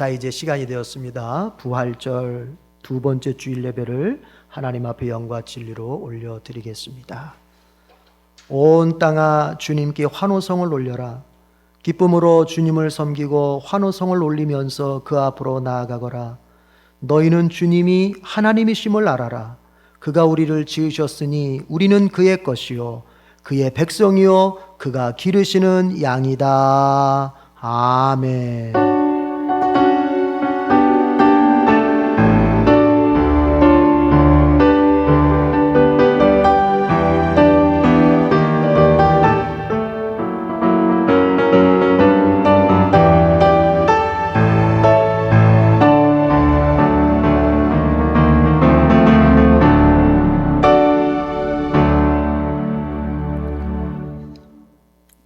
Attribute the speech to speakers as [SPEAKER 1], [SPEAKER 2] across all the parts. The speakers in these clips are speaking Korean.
[SPEAKER 1] 자, 이제 시간이 되었습니다. 부활절 두 번째 주일 예배를 하나님 앞에 영과 진리로 올려드리겠습니다. 온 땅아 주님께 환호성을 올려라. 기쁨으로 주님을 섬기고 환호성을 올리면서 그 앞으로 나아가거라. 너희는 주님이 하나님이심을 알아라. 그가 우리를 지으셨으니 우리는 그의 것이요 그의 백성이요 그가 기르시는 양이다. 아멘.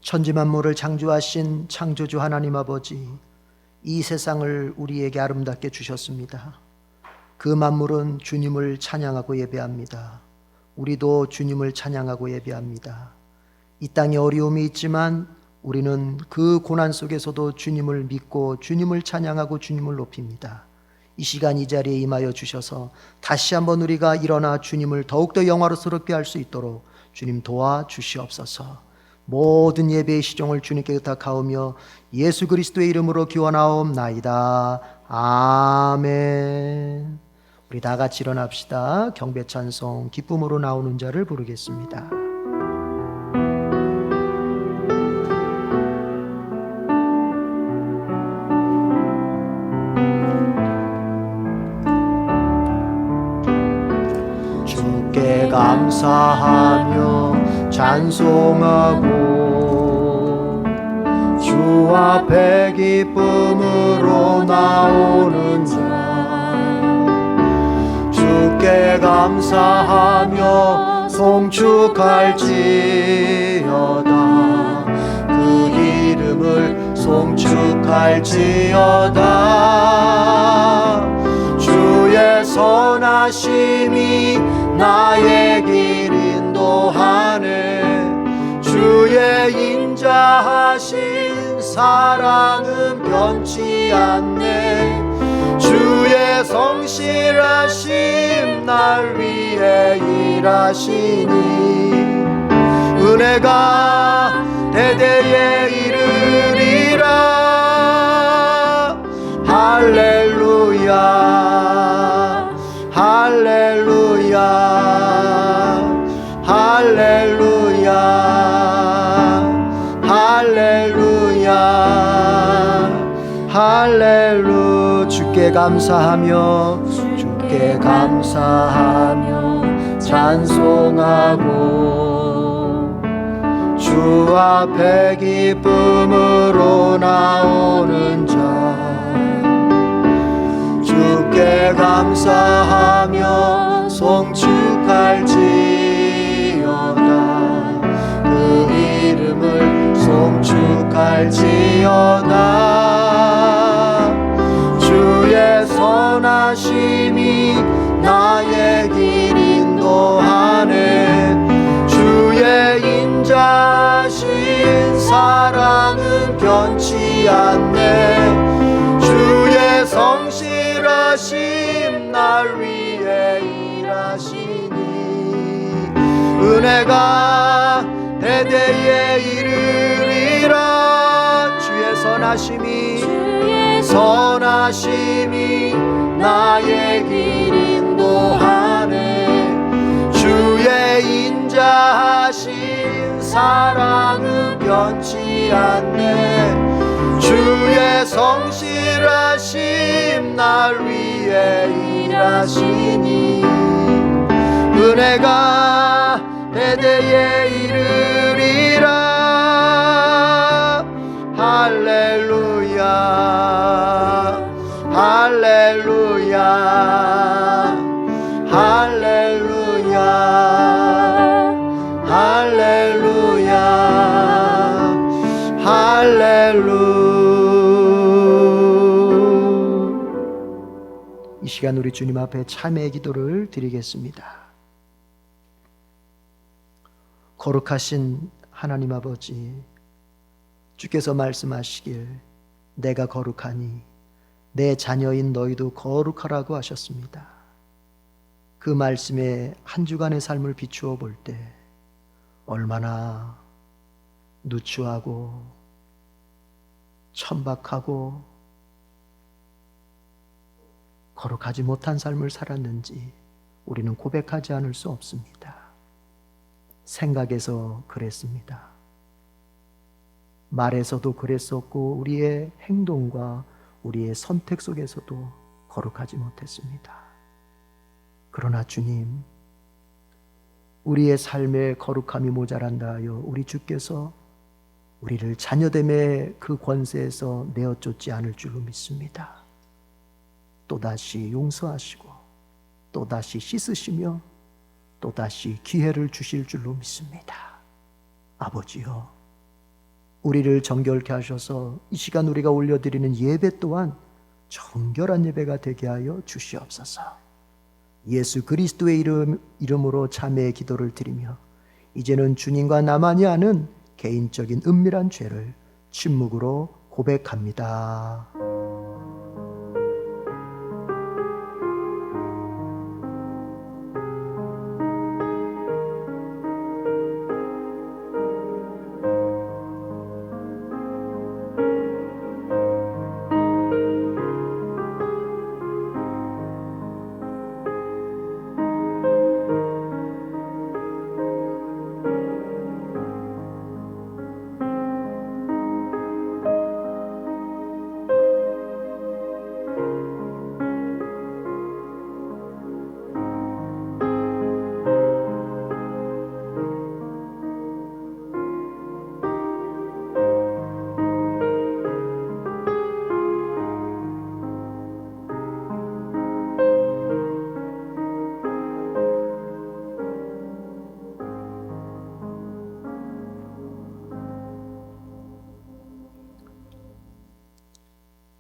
[SPEAKER 1] 천지만물을 창조하신 창조주 하나님 아버지, 이 세상을 우리에게 아름답게 주셨습니다. 그 만물은 주님을 찬양하고 예배합니다. 우리도 주님을 찬양하고 예배합니다. 이 땅에 어려움이 있지만 우리는 그 고난 속에서도 주님을 믿고 주님을 찬양하고 주님을 높입니다. 이 시간 이 자리에 임하여 주셔서 다시 한번 우리가 일어나 주님을 더욱더 영화로스럽게 할 수 있도록 주님 도와주시옵소서. 모든 예배의 시종을 주님께 의탁하오며 예수 그리스도의 이름으로 기원하옵나이다. 아멘. 우리 다 같이 일어납시다. 경배 찬송 기쁨으로 나오는 자를 부르겠습니다. 주께 감사하며 찬송하고 주 앞에 기쁨으로 나오는 자, 주께 감사하며 송축할지어다. 그 이름을 송축할지어다. 주의 선하심이 나의 길 인도하네. 주의 인자하신 사랑은 변치 않네. 주의 성실하심 날 위해 일하시니 은혜가 대대에 이르리라. 할렐루야 할렐루야 할렐루야 할렐루야 할렐루. 주께 감사하며 주께 감사하며 찬송하고 주 앞에 기쁨으로 나오는 자, 주께 감사하며 송축할지어다. 그 이름을 송축할지어다. 주의 선하심이 나의 길 인도하네. 주의 인자하신 사랑은 변치 않네. 주의 성실하심 날 위해 일하시니 은혜가 대대에 이르리라. 주의 선하심이 나의 길 인도하네. 주의 인자하신 사랑은 변치 않네. 주의 성실하심 날 위해 일하시니 은혜가 대대에 이르리라. 할렐루야 할렐루야 할렐루야 할렐루야 할렐루야. 이 시간 우리 주님 앞에 참회의 기도를 드리겠습니다. 거룩하신 하나님 아버지, 주께서 말씀하시길 내가 거룩하니 내 자녀인 너희도 거룩하라고 하셨습니다. 그 말씀에 한 주간의 삶을 비추어 볼 때 얼마나 누추하고 천박하고 거룩하지 못한 삶을 살았는지 우리는 고백하지 않을 수 없습니다. 생각에서 그랬습니다. 말에서도 그랬었고 우리의 행동과 우리의 선택 속에서도 거룩하지 못했습니다. 그러나 주님, 우리의 삶에 거룩함이 모자란다 하여 우리 주께서 우리를 자녀됨의 그 권세에서 내어쫓지 않을 줄로 믿습니다. 또다시 용서하시고 또다시 씻으시며 또다시 기회를 주실 줄로 믿습니다. 아버지여, 우리를 정결케 하셔서 이 시간 우리가 올려드리는 예배 또한 정결한 예배가 되게 하여 주시옵소서. 예수 그리스도의 이름으로 자매의 기도를 드리며 이제는 주님과 나만이 아는 개인적인 은밀한 죄를 침묵으로 고백합니다.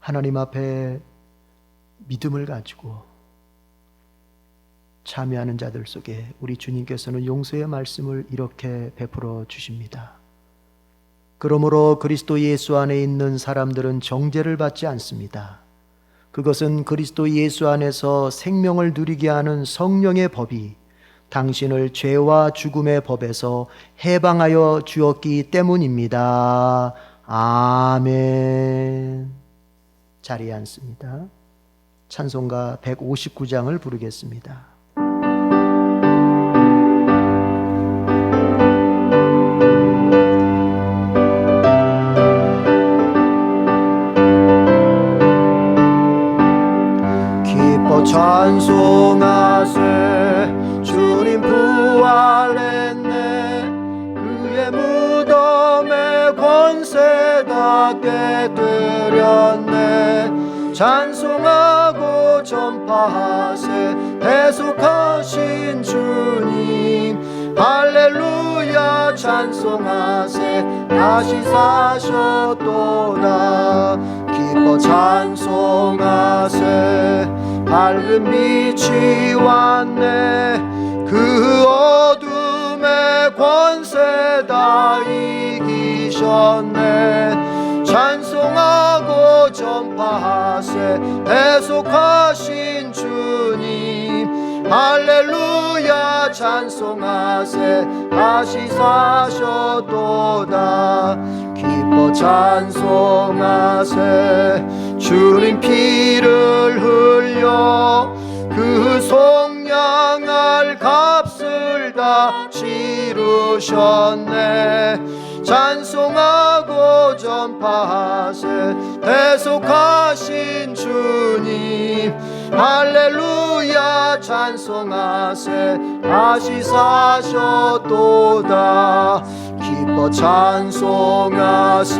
[SPEAKER 1] 하나님 앞에 믿음을 가지고 참여하는 자들 속에 우리 주님께서는 용서의 말씀을 이렇게 베풀어 주십니다. 그러므로 그리스도 예수 안에 있는 사람들은 정죄를 받지 않습니다. 그것은 그리스도 예수 안에서 생명을 누리게 하는 성령의 법이 당신을 죄와 죽음의 법에서 해방하여 주었기 때문입니다. 아멘. 자리에 앉습니다. 찬송가 159장을 부르겠습니다. 기뻐 찬송하세 주님 부활했네 그의 무덤에 권세 닿게 되렸네 찬송하고 전파하세 대속하신 주님 할렐루야 찬송하세 다시 사셨도다 기뻐 찬송하세 밝은 빛이 왔네 그 어둠의 권세 다 이기셨네 찬송하고 전파하세 대속하신 주님 할렐루야 찬송하세 다시 사셨도다 기뻐 찬송하세 주님 피를 흘려 그 속량할 값을 다 치르셨네 찬송하고 전파하세 대속하신 주님 할렐루야 찬송하세 다시 사셨도다 기뻐 찬송하세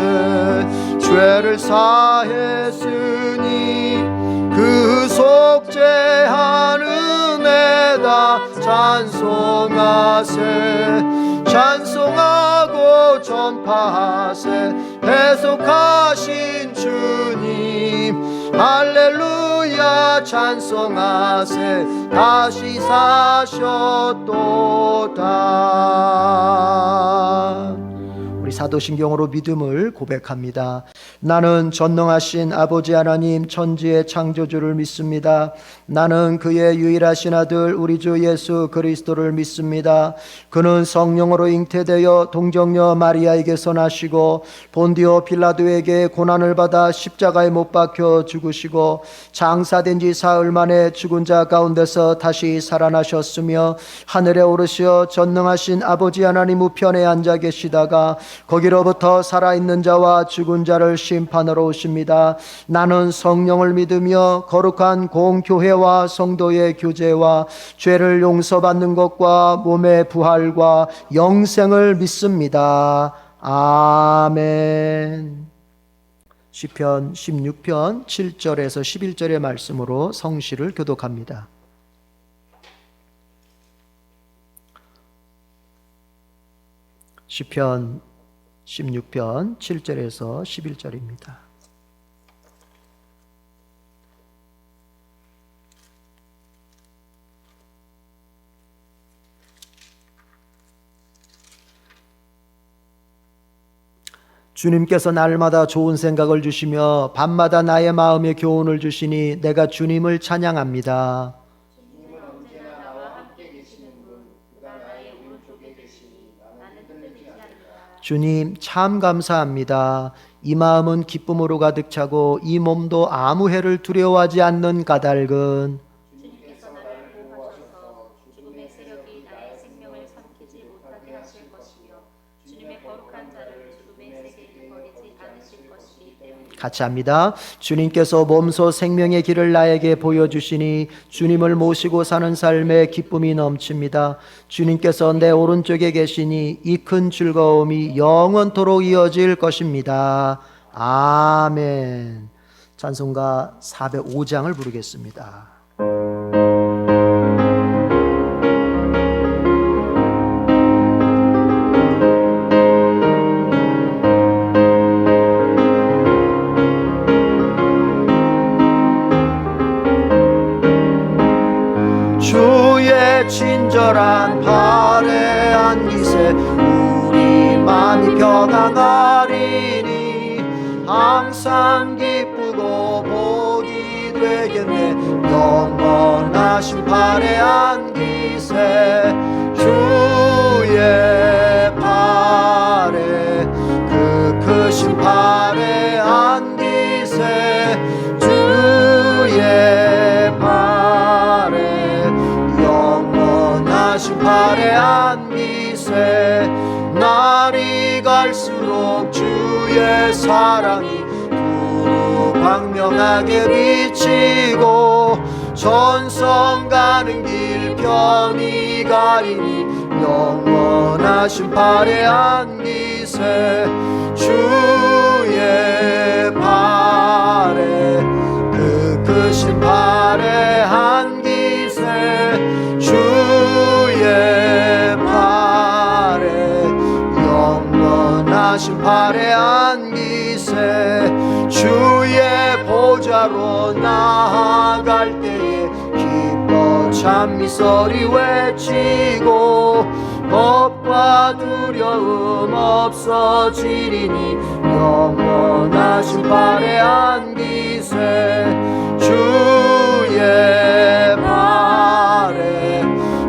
[SPEAKER 1] 죄를 사했으니 그 속죄한 은혜다 찬송하세 찬송하고 전파하세 대속하신 주님 할렐루야 찬송하세 다시 사셨도다 우리 사도신경으로 믿음을 고백합니다. 나는 전능하신 아버지 하나님 천지의 창조주를 믿습니다. 나는 그의 유일하신 아들 우리 주 예수 그리스도를 믿습니다. 그는 성령으로 잉태되어 동정녀 마리아에게서 나시고 본디오 빌라도에게 고난을 받아 십자가에 못 박혀 죽으시고 장사된 지 사흘 만에 죽은 자 가운데서 다시 살아나셨으며 하늘에 오르시어 전능하신 아버지 하나님 우편에 앉아 계시다가 거기로부터 살아있는 자와 죽은 자를 심판하러 오십니다. 나는 성령을 믿으며 거룩한 공교회와 성도의 교제와 죄를 용서받는 것과 몸의 부활과 영생을 믿습니다. 아멘. 시편 16편 7절에서 11절의 말씀으로 성시를 교독합니다. 시편 16편 7절에서 11절입니다. 주님께서 날마다 좋은 생각을 주시며 밤마다 나의 마음에 교훈을 주시니 내가 주님을 찬양합니다.
[SPEAKER 2] 주님은 언제나 나와 함께 계시는 분, 그가 나의 오른쪽에 계시니 나는 흔들리지 않는다.
[SPEAKER 1] 주님 참 감사합니다. 이 마음은 기쁨으로 가득 차고 이 몸도 아무 해를 두려워하지 않는 까닭은
[SPEAKER 2] 주님께서 나를 보호하셔서 죽음의 세력이 나의 생명을 삼키지 못하게 하실 것이며 주님의 거룩한 자를 죽음의 세계에 버리지 않으실 것이기 때문이다.
[SPEAKER 1] 같이 합니다. 주님께서 몸소 생명의 길을 나에게 보여주시니 주님을 모시고 사는 삶에 기쁨이 넘칩니다. 주님께서 내 오른쪽에 계시니 이 큰 즐거움이 영원토록 이어질 것입니다. 아멘. 찬송가 405장을 부르겠습니다. 주의 친절한 발에 안기세 우리 마음이 평안하리니 항상 기쁘고 복이 되겠네. 영원하신 발에 안기세 주의 발에 그 크신 발에 안기세 주의 발에 영원하신 발에 안기세 날이 갈수록 주의 사랑이 두루 광명하게 비치고 전성 가는 길 편히 가리니 영원하신 발에 안기세 주의 발에 그 크신 발에 안기세 주의 발에 영원하신 발에 안기세 주의 보좌로 나아갈 때에 기뻐 찬미소리 외치고 겁과 두려움 없어지리니 영원하신 발에 안기세 주의 발에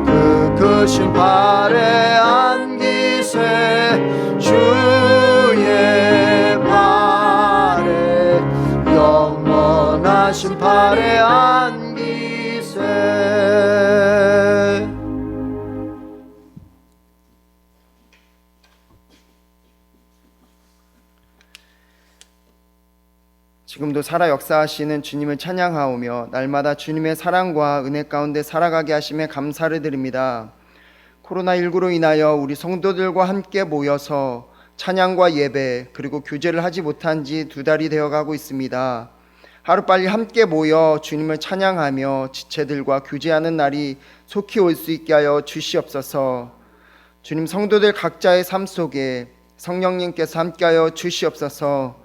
[SPEAKER 1] 그 크신 발에 안기세 주의 발에 영원하신 발에 안기세.
[SPEAKER 3] 지금도 살아 역사하시는 주님을 찬양하오며 날마다 주님의 사랑과 은혜 가운데 살아가게 하심에 감사를 드립니다. 코로나19로 인하여 우리 성도들과 함께 모여서 찬양과 예배 그리고 교제를 하지 못한 지 2달이 되어가고 있습니다. 하루빨리 함께 모여 주님을 찬양하며 지체들과 교제하는 날이 속히 올 수 있게 하여 주시옵소서. 주님, 성도들 각자의 삶 속에 성령님께서 함께하여 주시옵소서.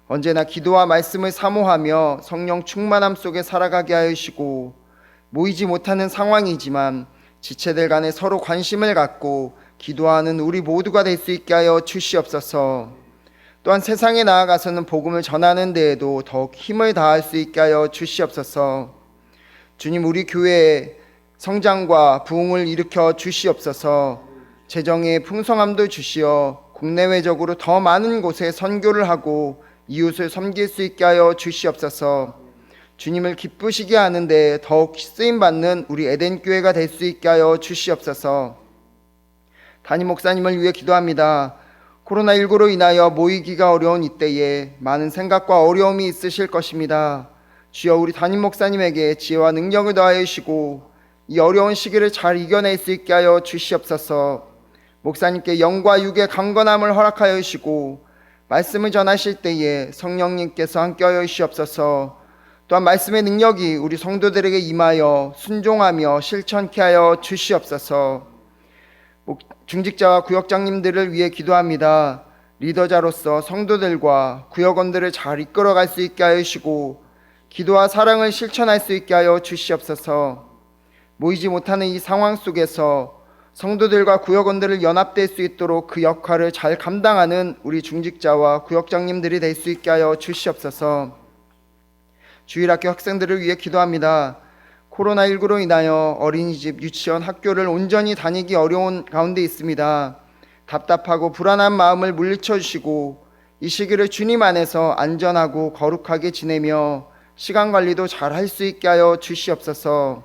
[SPEAKER 3] 언제나 기도와 말씀을 사모하며 성령 충만함 속에 살아가게 하시고 모이지 못하는 상황이지만 지체들 간에 서로 관심을 갖고 기도하는 우리 모두가 될 수 있게 하여 주시옵소서. 또한 세상에 나아가서는 복음을 전하는 데에도 더욱 힘을 다할 수 있게 하여 주시옵소서. 주님, 우리 교회의 성장과 부흥을 일으켜 주시옵소서. 재정의 풍성함도 주시어 국내외적으로 더 많은 곳에 선교를 하고 이웃을 섬길 수 있게 하여 주시옵소서. 주님을 기쁘시게 하는데 더욱 쓰임받는 우리 에덴교회가 될 수 있게 하여 주시옵소서. 담임 목사님을 위해 기도합니다. 코로나19로 인하여 모이기가 어려운 이때에 많은 생각과 어려움이 있으실 것입니다. 주여, 우리 담임 목사님에게 지혜와 능력을 더하여 주시고 이 어려운 시기를 잘 이겨낼 수 있게 하여 주시옵소서. 목사님께 영과 육의 강건함을 허락하여 주시고 말씀을 전하실 때에 성령님께서 함께하여 주시옵소서. 또한 말씀의 능력이 우리 성도들에게 임하여 순종하며 실천케 하여 주시옵소서. 중직자와 구역장님들을 위해 기도합니다. 리더자로서 성도들과 구역원들을 잘 이끌어갈 수 있게 하여 주시고 기도와 사랑을 실천할 수 있게 하여 주시옵소서. 모이지 못하는 이 상황 속에서 성도들과 구역원들을 연합될 수 있도록 그 역할을 잘 감당하는 우리 중직자와 구역장님들이 될 수 있게 하여 주시옵소서. 주일학교 학생들을 위해 기도합니다. 코로나19로 인하여 어린이집, 유치원, 학교를 온전히 다니기 어려운 가운데 있습니다. 답답하고 불안한 마음을 물리쳐 주시고 이 시기를 주님 안에서 안전하고 거룩하게 지내며 시간 관리도 잘 할 수 있게 하여 주시옵소서.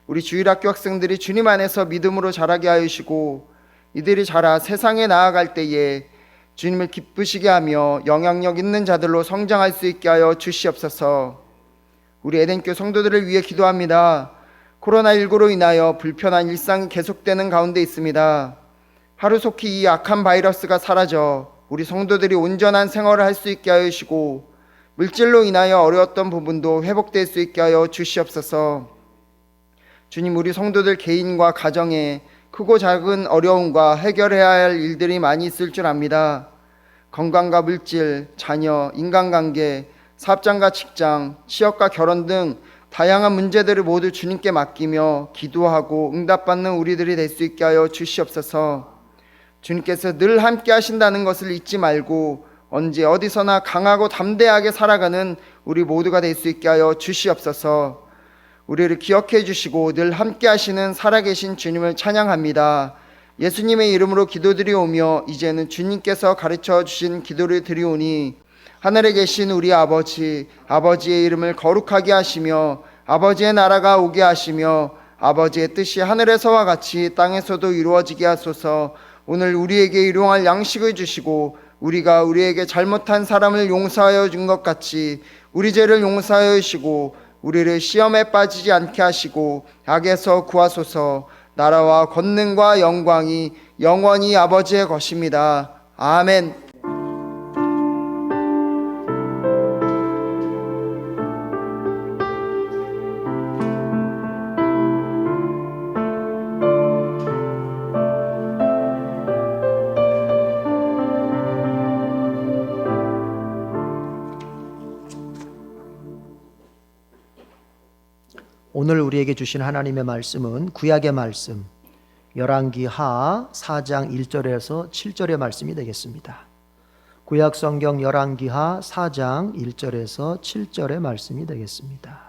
[SPEAKER 3] 우리 주일학교 학생들이 주님 안에서 믿음으로 자라게 하여 주시고 이들이 자라 세상에 나아갈 때에 주님을 기쁘시게 하며 영향력 있는 자들로 성장할 수 있게 하여 주시옵소서. 우리 에덴교 성도들을 위해 기도합니다. 코로나19로 인하여 불편한 일상이 계속되는 가운데 있습니다. 하루속히 이 악한 바이러스가 사라져 우리 성도들이 온전한 생활을 할 수 있게 하여 주시고 물질로 인하여 어려웠던 부분도 회복될 수 있게 하여 주시옵소서. 주님, 우리 성도들 개인과 가정에 크고 작은 어려움과 해결해야 할 일들이 많이 있을 줄 압니다. 건강과 물질, 자녀, 인간관계, 사업장과 직장, 취업과 결혼 등 다양한 문제들을 모두 주님께 맡기며 기도하고 응답받는 우리들이 될 수 있게 하여 주시옵소서. 주님께서 늘 함께 하신다는 것을 잊지 말고 언제 어디서나 강하고 담대하게 살아가는 우리 모두가 될 수 있게 하여 주시옵소서. 우리를 기억해 주시고 늘 함께 하시는 살아계신 주님을 찬양합니다. 예수님의 이름으로 기도드리오며 이제는 주님께서 가르쳐 주신 기도를 드리오니 하늘에 계신 우리 아버지, 아버지의 이름을 거룩하게 하시며 아버지의 나라가 오게 하시며 아버지의 뜻이 하늘에서와 같이 땅에서도 이루어지게 하소서. 오늘 우리에게 일용할 양식을 주시고 우리가 우리에게 잘못한 사람을 용서하여 준 것 같이 우리 죄를 용서하여 주시고 우리를 시험에 빠지지 않게 하시고 악에서 구하소서. 나라와 권능과 영광이 영원히 아버지의 것입니다. 아멘.
[SPEAKER 1] 오늘 우리에게 주신 하나님의 말씀은 구약의 말씀 열왕기하 4장 1절에서 7절의 말씀이 되겠습니다. 구약 성경 열왕기하 4장 1절에서 7절의 말씀이 되겠습니다.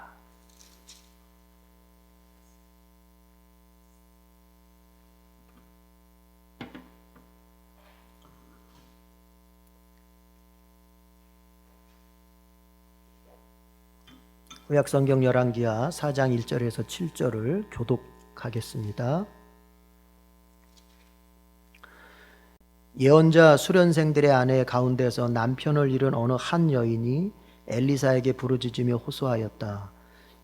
[SPEAKER 1] 구약 성경 열왕기하 4장 1절에서 7절을 교독하겠습니다. 예언자 수련생들의 아내 가운데서 남편을 잃은 어느 한 여인이 엘리사에게 부르짖으며 호소하였다.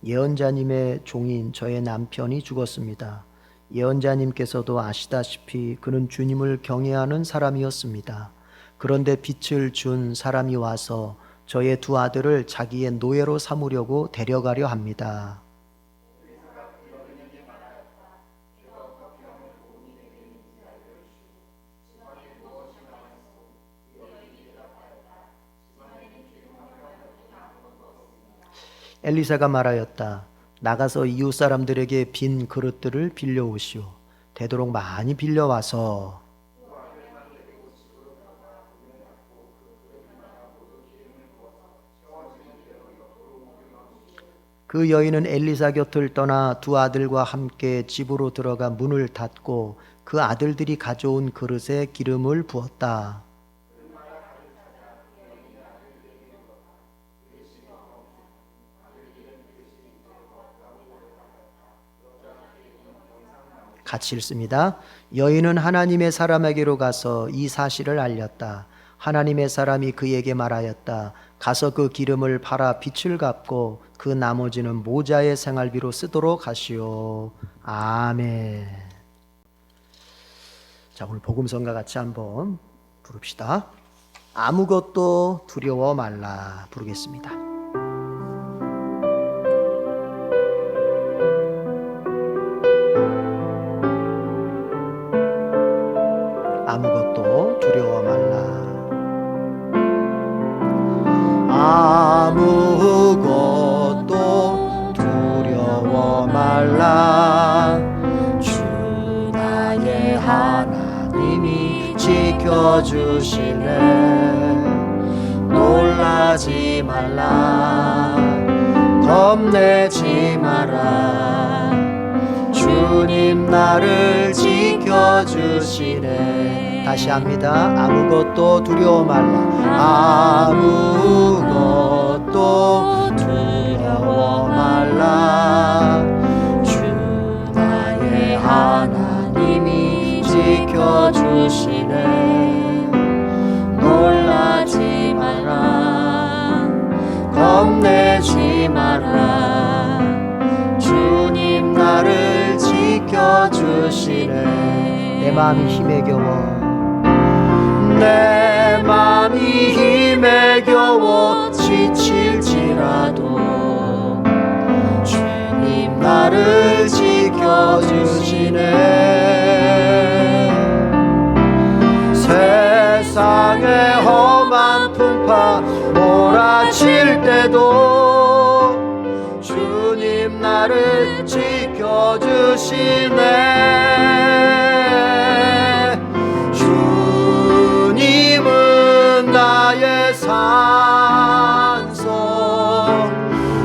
[SPEAKER 1] 예언자님의 종인 저의 남편이 죽었습니다. 예언자님께서도 아시다시피 그는 주님을 경외하는 사람이었습니다. 그런데 빛을 준 사람이 와서 저의 두 아들을 자기의 노예로 삼으려고 데려가려 합니다. 엘리사가 말하였다. 나가서 이웃 사람들에게 빈 그릇들을 빌려오시오. 되도록 많이 빌려와서 그 여인은 엘리사 곁을 떠나 두 아들과 함께 집으로 들어가 문을 닫고 그 아들들이 가져온 그릇에 기름을 부었다. 같이 읽습니다. 여인은 하나님의 사람에게로 가서 이 사실을 알렸다. 하나님의 사람이 그에게 말하였다. 가서 그 기름을 팔아 빚을 갚고 그 나머지는 모자의 생활비로 쓰도록 하시오. 아멘. 자, 오늘 복음성과 같이 한번 부릅시다. 아무것도 두려워 말라 부르겠습니다. 아무것도 두려워 말라. 아무것도 두려워 말라. 주 나의 하나님이 지켜주시네. 놀라지 말라. 겁내지 마라. 주님 나를 지켜주시네. 다시 합니다. 아무것도 두려워 말라. 아무것도 두려워 말라. 주 나의 하나님이 지켜주시네. 놀라지 마라. 겁내지 마라. 주님 나를 지켜주시네. 내 마음이 힘에 겨워. 내 마음이 힘에 겨워 지칠지라도 주님 나를 지켜주시네. 세상의 험한 풍파 몰아칠 때도 주님 나를 지켜주시네. 주님은 나의 산성,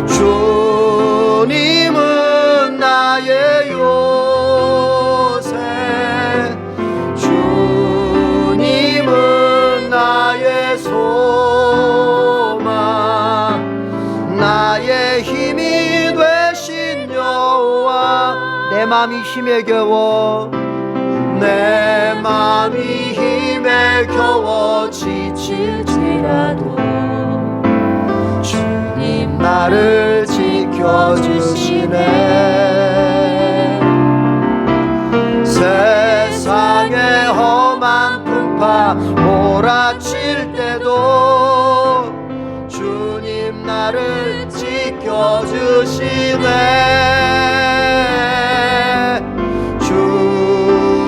[SPEAKER 1] 주님은 나의 요새, 주님은 나의 소망, 나의 힘이 되신 여호와. 내 맘이 힘에 겨워. 내 맘이 힘에 겨워 지칠지라도 주님 나를 지켜주시네. 세상의 험한 풍파 몰아칠 때도 주님 나를 지켜주시네.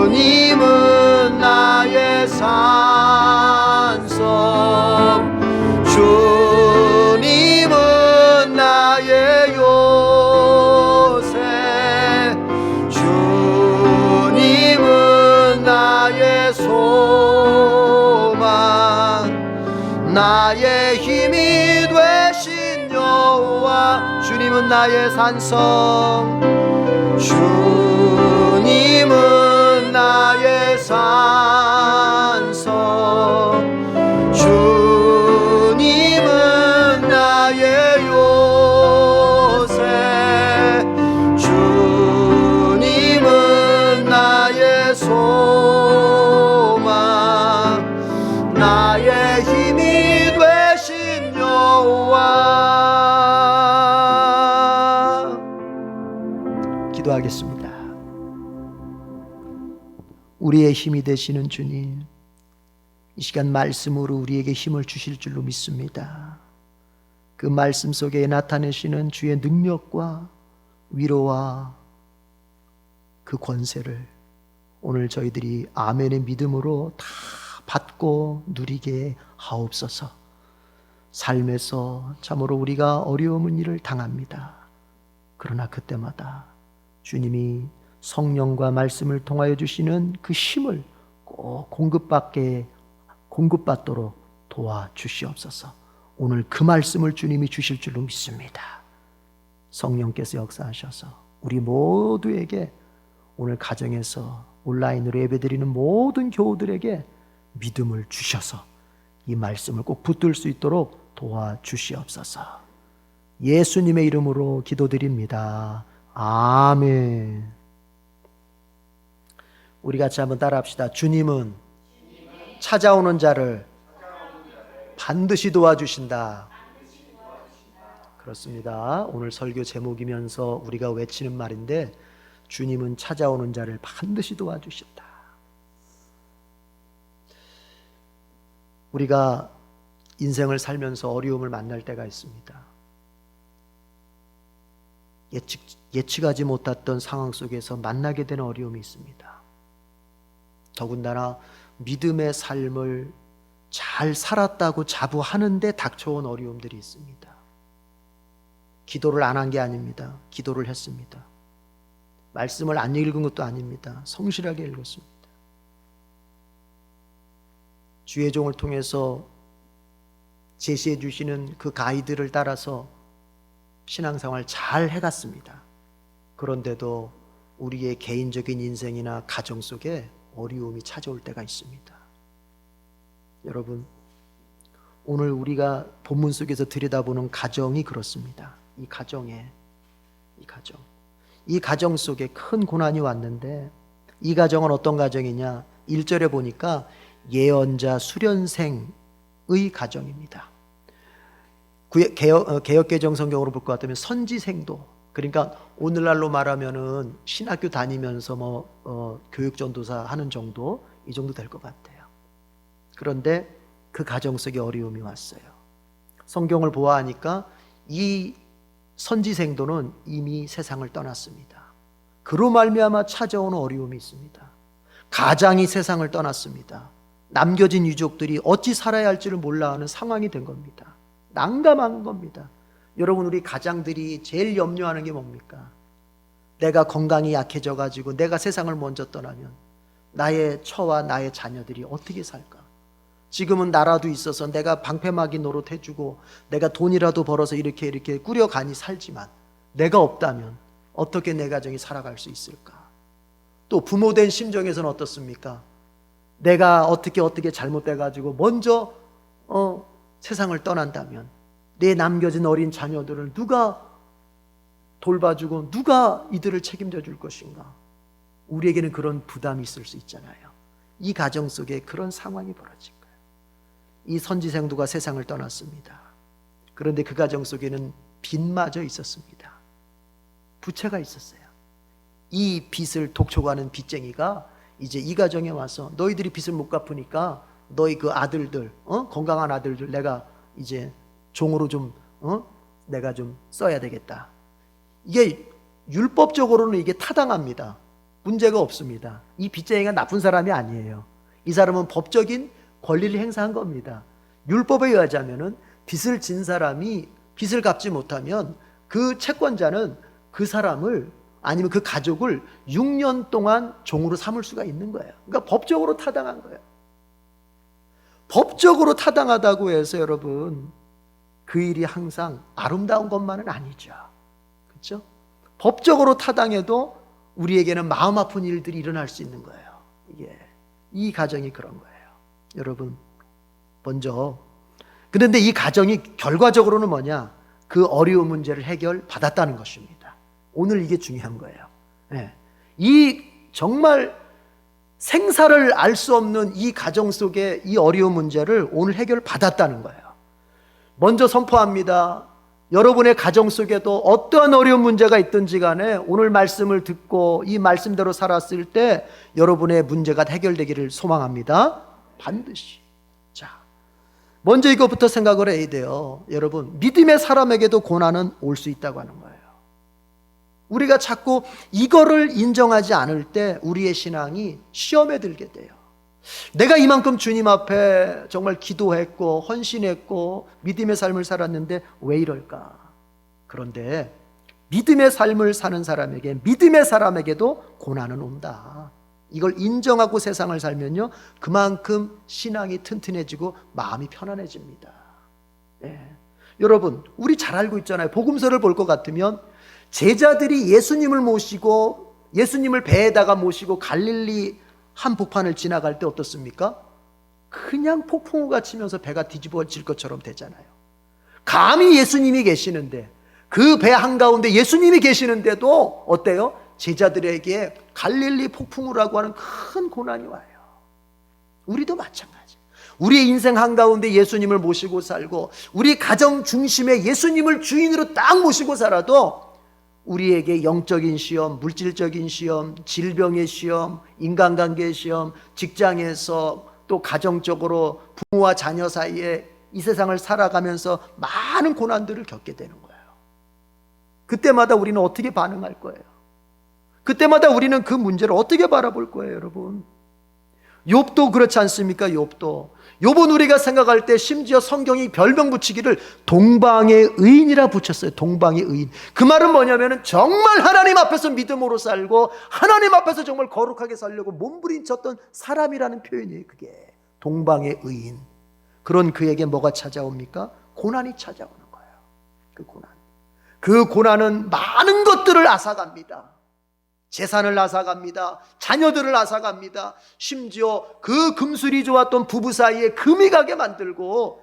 [SPEAKER 1] 주님은 나의 산성, 주님은 나의 요새, 주님은 나의 소망, 나의 힘이 되신 여호와. 주님은 나의 산성, 주님은 나의 산성, 주님은 나의 요새, 주님은 나의 소망, 나의 힘이 되신 여호와. 기도하겠습니다. 우리의 힘이 되시는 주님, 이 시간 말씀으로 우리에게 힘을 주실 줄로 믿습니다. 그 말씀 속에 나타내시는 주의 능력과 위로와 그 권세를 오늘 저희들이 아멘의 믿음으로 다 받고 누리게 하옵소서. 삶에서 참으로 우리가 어려운 일을 당합니다. 그러나 그때마다 주님이 성령과 말씀을 통하여 주시는 그 힘을 꼭 공급받도록 도와주시옵소서. 오늘 그 말씀을 주님이 주실 줄로 믿습니다. 성령께서 역사하셔서 우리 모두에게 오늘 가정에서 온라인으로 예배드리는 모든 교우들에게 믿음을 주셔서 이 말씀을 꼭 붙들 수 있도록 도와주시옵소서. 예수님의 이름으로 기도드립니다. 아멘. 우리 같이 한번 따라합시다. 주님은 찾아오는 자를 반드시 도와주신다. 그렇습니다. 오늘 설교 제목이면서 우리가 외치는 말인데, 주님은 찾아오는 자를 반드시 도와주신다. 우리가 인생을 살면서 어려움을 만날 때가 있습니다. 예측하지 못했던 상황 속에서 만나게 되는 어려움이 있습니다. 더군다나 믿음의 삶을 잘 살았다고 자부하는데 닥쳐온 어려움들이 있습니다. 기도를 안 한 게 아닙니다. 기도를 했습니다. 말씀을 안 읽은 것도 아닙니다. 성실하게 읽었습니다. 주의 종을 통해서 제시해 주시는 그 가이드를 따라서 신앙생활 잘 해갔습니다. 그런데도 우리의 개인적인 인생이나 가정 속에 어려움이 찾아올 때가 있습니다. 여러분, 오늘 우리가 본문 속에서 들여다보는 가정이 그렇습니다. 이 가정 속에 큰 고난이 왔는데, 이 가정은 어떤 가정이냐? 1절에 보니까 예언자 수련생의 가정입니다. 개역개정 성경으로 볼 것 같으면 선지생도, 그러니까 오늘날로 말하면은 신학교 다니면서 교육전도사 하는 정도, 이 정도 될 것 같아요. 그런데 그 가정 속에 어려움이 왔어요. 성경을 보아하니까 이 선지생도는 이미 세상을 떠났습니다. 그로 말미암아 찾아오는 어려움이 있습니다. 가장이 세상을 떠났습니다. 남겨진 유족들이 어찌 살아야 할지를 몰라 하는 상황이 된 겁니다. 난감한 겁니다. 여러분, 우리 가장들이 제일 염려하는 게 뭡니까? 내가 건강이 약해져 가지고 내가 세상을 먼저 떠나면 나의 처와 나의 자녀들이 어떻게 살까? 지금은 나라도 있어서 내가 방패막이 노릇해주고 내가 돈이라도 벌어서 이렇게 꾸려가니 살지만, 내가 없다면 어떻게 내 가정이 살아갈 수 있을까? 또 부모된 심정에서는 어떻습니까? 내가 어떻게 잘못돼가지고 먼저 세상을 떠난다면 내 남겨진 어린 자녀들을 누가 돌봐주고 누가 이들을 책임져 줄 것인가? 우리에게는 그런 부담이 있을 수 있잖아요. 이 가정 속에 그런 상황이 벌어진 거예요. 이 선지생도가 세상을 떠났습니다. 그런데 그 가정 속에는 빚마저 있었습니다. 부채가 있었어요. 이 빚을 독촉하는 빚쟁이가 이제 이 가정에 와서, 너희들이 빚을 못 갚으니까 너희 그 아들들, 건강한 아들들 내가 이제 종으로 내가 좀 써야 되겠다. 이게 율법적으로는 이게 타당합니다. 문제가 없습니다. 이 빚쟁이가 나쁜 사람이 아니에요. 이 사람은 법적인 권리를 행사한 겁니다. 율법에 의하자면은 빚을 진 사람이 빚을 갚지 못하면 그 채권자는 그 사람을, 아니면 그 가족을 6년 동안 종으로 삼을 수가 있는 거예요. 그러니까 법적으로 타당한 거예요. 법적으로 타당하다고 해서 여러분, 그 일이 항상 아름다운 것만은 아니죠. 그렇죠? 법적으로 타당해도 우리에게는 마음 아픈 일들이 일어날 수 있는 거예요. 이 가정이 그런 거예요. 여러분, 먼저, 그런데 이 가정이 결과적으로는 뭐냐? 그 어려운 문제를 해결받았다는 것입니다. 오늘 이게 중요한 거예요. 이 정말 생사를 알 수 없는 이 가정 속에 이 어려운 문제를 오늘 해결받았다는 거예요. 먼저 선포합니다. 여러분의 가정 속에도 어떠한 어려운 문제가 있든지 간에 오늘 말씀을 듣고 이 말씀대로 살았을 때 여러분의 문제가 해결되기를 소망합니다. 반드시. 자, 먼저 이것부터 생각을 해야 돼요. 여러분, 믿음의 사람에게도 고난은 올 수 있다고 하는 거예요. 우리가 자꾸 이거를 인정하지 않을 때 우리의 신앙이 시험에 들게 돼요. 내가 이만큼 주님 앞에 정말 기도했고 헌신했고 믿음의 삶을 살았는데 왜 이럴까? 그런데 믿음의 삶을 사는 사람에게, 믿음의 사람에게도 고난은 온다. 이걸 인정하고 세상을 살면요, 그만큼 신앙이 튼튼해지고 마음이 편안해집니다. 여러분, 우리 잘 알고 있잖아요. 복음서를 볼 것 같으면 제자들이 예수님을 모시고 예수님을 배에다가 모시고 갈릴리 한복판을 지나갈 때 어떻습니까? 그냥 폭풍우가 치면서 배가 뒤집어질 것처럼 되잖아요. 감히 예수님이 계시는데, 그 배 한가운데 예수님이 계시는데도 어때요? 제자들에게 갈릴리 폭풍우라고 하는 큰 고난이 와요. 우리도 마찬가지. 우리의 인생 한가운데 예수님을 모시고 살고, 우리 가정 중심에 예수님을 주인으로 딱 모시고 살아도 우리에게 영적인 시험, 물질적인 시험, 질병의 시험, 인간관계의 시험, 직장에서 또 가정적으로 부모와 자녀 사이에 이 세상을 살아가면서 많은 고난들을 겪게 되는 거예요. 그때마다 우리는 어떻게 반응할 거예요? 그때마다 우리는 그 문제를 어떻게 바라볼 거예요, 여러분? 욥도 그렇지 않습니까? 욥은 우리가 생각할 때 심지어 성경이 별명 붙이기를 동방의 의인이라 붙였어요. 동방의 의인. 그 말은 뭐냐면은 정말 하나님 앞에서 믿음으로 살고 하나님 앞에서 정말 거룩하게 살려고 몸부림쳤던 사람이라는 표현이에요. 그게 동방의 의인. 그런 그에게 뭐가 찾아옵니까? 고난이 찾아오는 거예요. 그 고난은 많은 것들을 앗아갑니다. 재산을 앗아갑니다. 자녀들을 앗아갑니다. 심지어 그 금술이 좋았던 부부 사이에 금이 가게 만들고,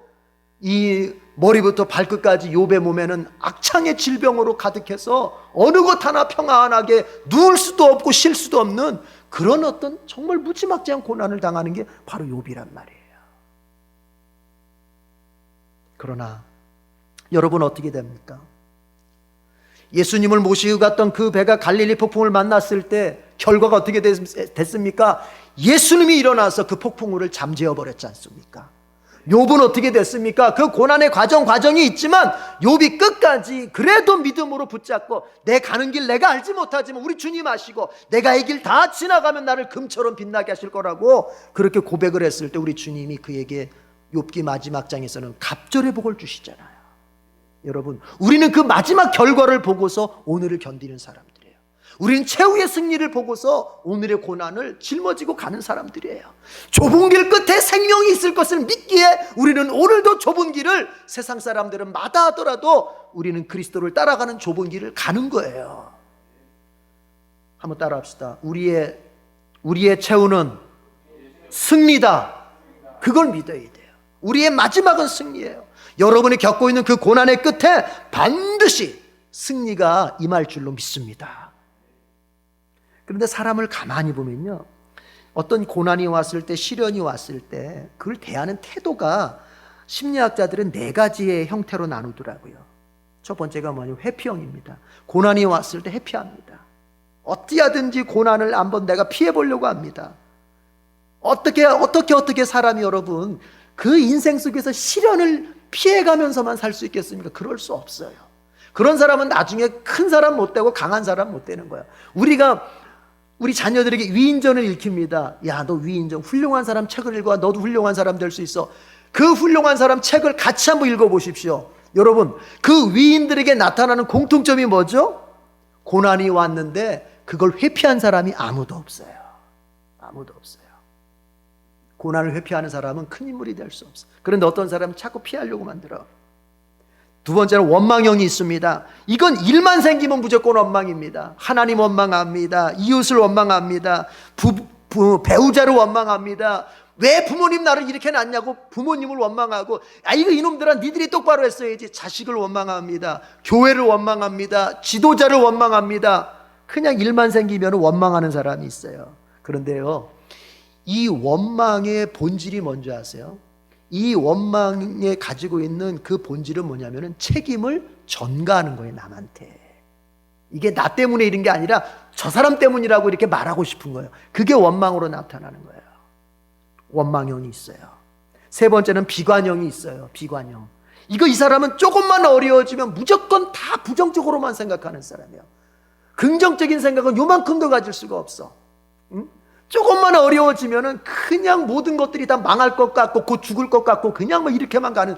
[SPEAKER 1] 이 머리부터 발끝까지 욥의 몸에는 악창의 질병으로 가득해서 어느 것 하나 평안하게 누울 수도 없고 쉴 수도 없는 그런 어떤 정말 무지막지한 고난을 당하는 게 바로 욥이란 말이에요. 그러나 여러분 어떻게 됩니까? 예수님을 모시고 갔던 그 배가 갈릴리 폭풍을 만났을 때 결과가 어떻게 됐습니까? 예수님이 일어나서 그 폭풍우를 잠재워 버렸지 않습니까? 욥은 어떻게 됐습니까? 그 고난의 과정이 있지만 욥이 끝까지 그래도 믿음으로 붙잡고, 내 가는 길 내가 알지 못하지만 우리 주님 아시고 내가 이 길 다 지나가면 나를 금처럼 빛나게 하실 거라고 그렇게 고백을 했을 때 우리 주님이 그에게 욥기 마지막 장에서는 갑절의 복을 주시잖아요. 여러분, 우리는 그 마지막 결과를 보고서 오늘을 견디는 사람들이에요. 우리는 최후의 승리를 보고서 오늘의 고난을 짊어지고 가는 사람들이에요. 좁은 길 끝에 생명이 있을 것을 믿기에 우리는 오늘도 좁은 길을, 세상 사람들은 마다하더라도 우리는 그리스도를 따라가는 좁은 길을 가는 거예요. 한번 따라합시다. 우리의 최후는 승리다. 그걸 믿어야 돼요. 우리의 마지막은 승리예요. 여러분이 겪고 있는 그 고난의 끝에 반드시 승리가 임할 줄로 믿습니다. 그런데 사람을 가만히 보면요, 어떤 고난이 왔을 때, 시련이 왔을 때 그걸 대하는 태도가 심리학자들은 4가지의 형태로 나누더라고요. 첫 번째가 뭐냐면 회피형입니다. 고난이 왔을 때 회피합니다. 어떻게 하든지 고난을 한번 내가 피해보려고 합니다. 어떻게 사람이, 여러분, 그 인생 속에서 시련을 피해가면서만 살 수 있겠습니까? 그럴 수 없어요. 그런 사람은 나중에 큰 사람 못 되고 강한 사람 못 되는 거예요. 우리가 우리 자녀들에게 위인전을 읽힙니다. 야, 너 위인전, 훌륭한 사람 책을 읽어야 너도 훌륭한 사람 될 수 있어. 그 훌륭한 사람 책을 같이 한번 읽어보십시오. 여러분, 그 위인들에게 나타나는 공통점이 뭐죠? 고난이 왔는데 그걸 회피한 사람이 아무도 없어요. 아무도 없어요. 고난을 회피하는 사람은 큰 인물이 될 수 없어요. 그런데 어떤 사람은 자꾸 피하려고 만들어. 두 번째는 원망형이 있습니다. 이건 일만 생기면 무조건 원망입니다. 하나님 원망합니다. 이웃을 원망합니다. 배우자를 원망합니다. 왜 부모님 나를 이렇게 낳냐고 부모님을 원망하고, 이거 이놈들아 니들이 똑바로 했어야지. 자식을 원망합니다. 교회를 원망합니다. 지도자를 원망합니다. 그냥 일만 생기면 원망하는 사람이 있어요. 그런데요, 이 원망의 본질이 뭔지 아세요? 이 원망에 가지고 있는 그 본질은 뭐냐면은 책임을 전가하는 거예요, 남한테. 이게 나 때문에 이런 게 아니라 저 사람 때문이라고 이렇게 말하고 싶은 거예요. 그게 원망으로 나타나는 거예요. 원망형이 있어요. 세 번째는 비관형이 있어요. 비관형. 이 사람은 조금만 어려워지면 무조건 다 부정적으로만 생각하는 사람이에요. 긍정적인 생각은 요만큼도 가질 수가 없어. 응? 조금만 어려워지면은 그냥 모든 것들이 다 망할 것 같고 곧 죽을 것 같고 그냥 뭐 이렇게만 가는,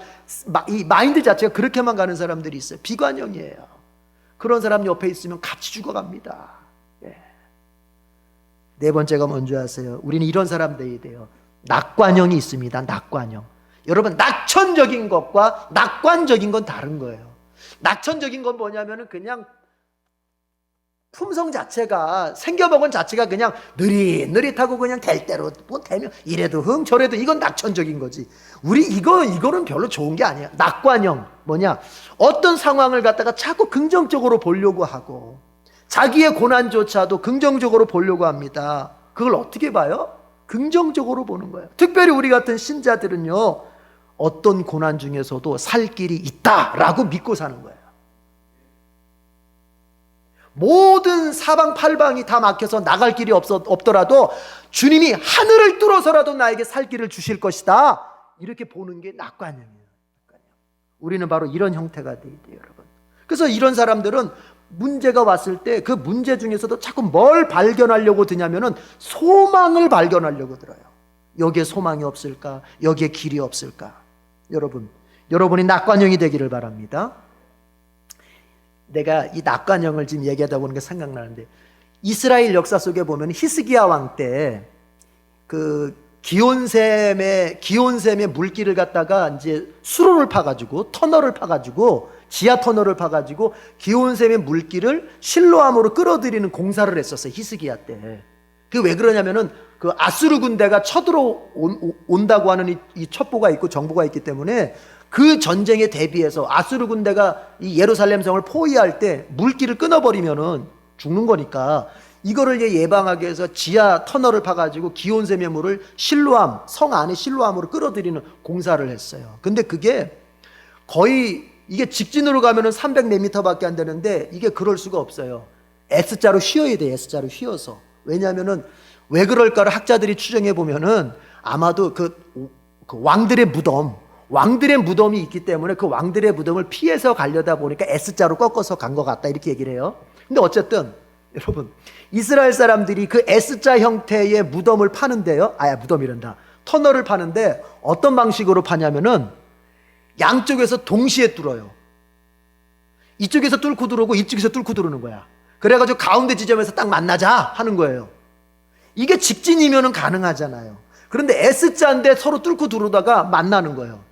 [SPEAKER 1] 이 마인드 자체가 그렇게만 가는 사람들이 있어요. 비관형이에요. 그런 사람 옆에 있으면 같이 죽어갑니다. 예. 네 번째가 뭔지 아세요? 우리는 이런 사람들이 돼요. 낙관형이 있습니다. 낙관형. 여러분, 낙천적인 것과 낙관적인 건 다른 거예요. 낙천적인 건 뭐냐면은 그냥 품성 자체가, 생겨먹은 자체가 그냥 느릿느릿하고 그냥 될 대로 뭐 되면 이래도 흥 저래도, 이건 낙천적인 거지. 이거는 별로 좋은 게 아니야. 낙관형 뭐냐, 어떤 상황을 갖다가 자꾸 긍정적으로 보려고 하고 자기의 고난조차도 긍정적으로 보려고 합니다. 그걸 어떻게 봐요? 긍정적으로 보는 거예요. 특별히 우리 같은 신자들은요, 어떤 고난 중에서도 살 길이 있다라고 믿고 사는 거예요. 모든 사방팔방이 다 막혀서 나갈 길이 없더라도 주님이 하늘을 뚫어서라도 나에게 살 길을 주실 것이다, 이렇게 보는 게 낙관형이에요. 우리는 바로 이런 형태가 돼야 돼요, 여러분. 그래서 이런 사람들은 문제가 왔을 때 그 문제 중에서도 자꾸 뭘 발견하려고 드냐면은 소망을 발견하려고 들어요. 여기에 소망이 없을까? 여기에 길이 없을까? 여러분이 낙관형이 되기를 바랍니다. 내가 이 낙관형을 지금 얘기하다 보니까 생각나는데, 이스라엘 역사 속에 보면 히스기야 왕 때 그 기온샘의 물길을 갖다가 이제 수로를 파가지고 터널을 파가지고 지하 터널을 파가지고 기온샘의 물길을 실로암으로 끌어들이는 공사를 했었어요, 히스기야 때. 그 왜 그러냐면은 그 아수르 군대가 쳐들어온다고 하는 이 첩보가 있고 정보가 있기 때문에 그 전쟁에 대비해서 아수르 군대가 이 예루살렘 성을 포위할 때 물길을 끊어버리면은 죽는 거니까, 이거를 예방하기 위해서 지하 터널을 파가지고 기온샘의 물을 실로암, 성 안에 실로암으로 끌어들이는 공사를 했어요. 근데 그게 거의, 이게 직진으로 가면은 304m밖에 안 되는데 이게 그럴 수가 없어요. S자로 휘어야 돼, S자로 휘어서. 왜냐하면은 왜 그럴까를 학자들이 추정해 보면은 아마도 그 왕들의 무덤이 있기 때문에 그 왕들의 무덤을 피해서 가려다 보니까 S자로 꺾어서 간 것 같다, 이렇게 얘기를 해요. 근데 어쨌든 여러분, 이스라엘 사람들이 그 S자 형태의 무덤을 파는데요, 터널을 파는데 어떤 방식으로 파냐면은 양쪽에서 동시에 뚫어요. 이쪽에서 뚫고 들어오고 이쪽에서 뚫고 들어오는 거야. 그래가지고 가운데 지점에서 딱 만나자 하는 거예요. 이게 직진이면은 가능하잖아요. 그런데 S자인데 서로 뚫고 들어오다가 만나는 거예요.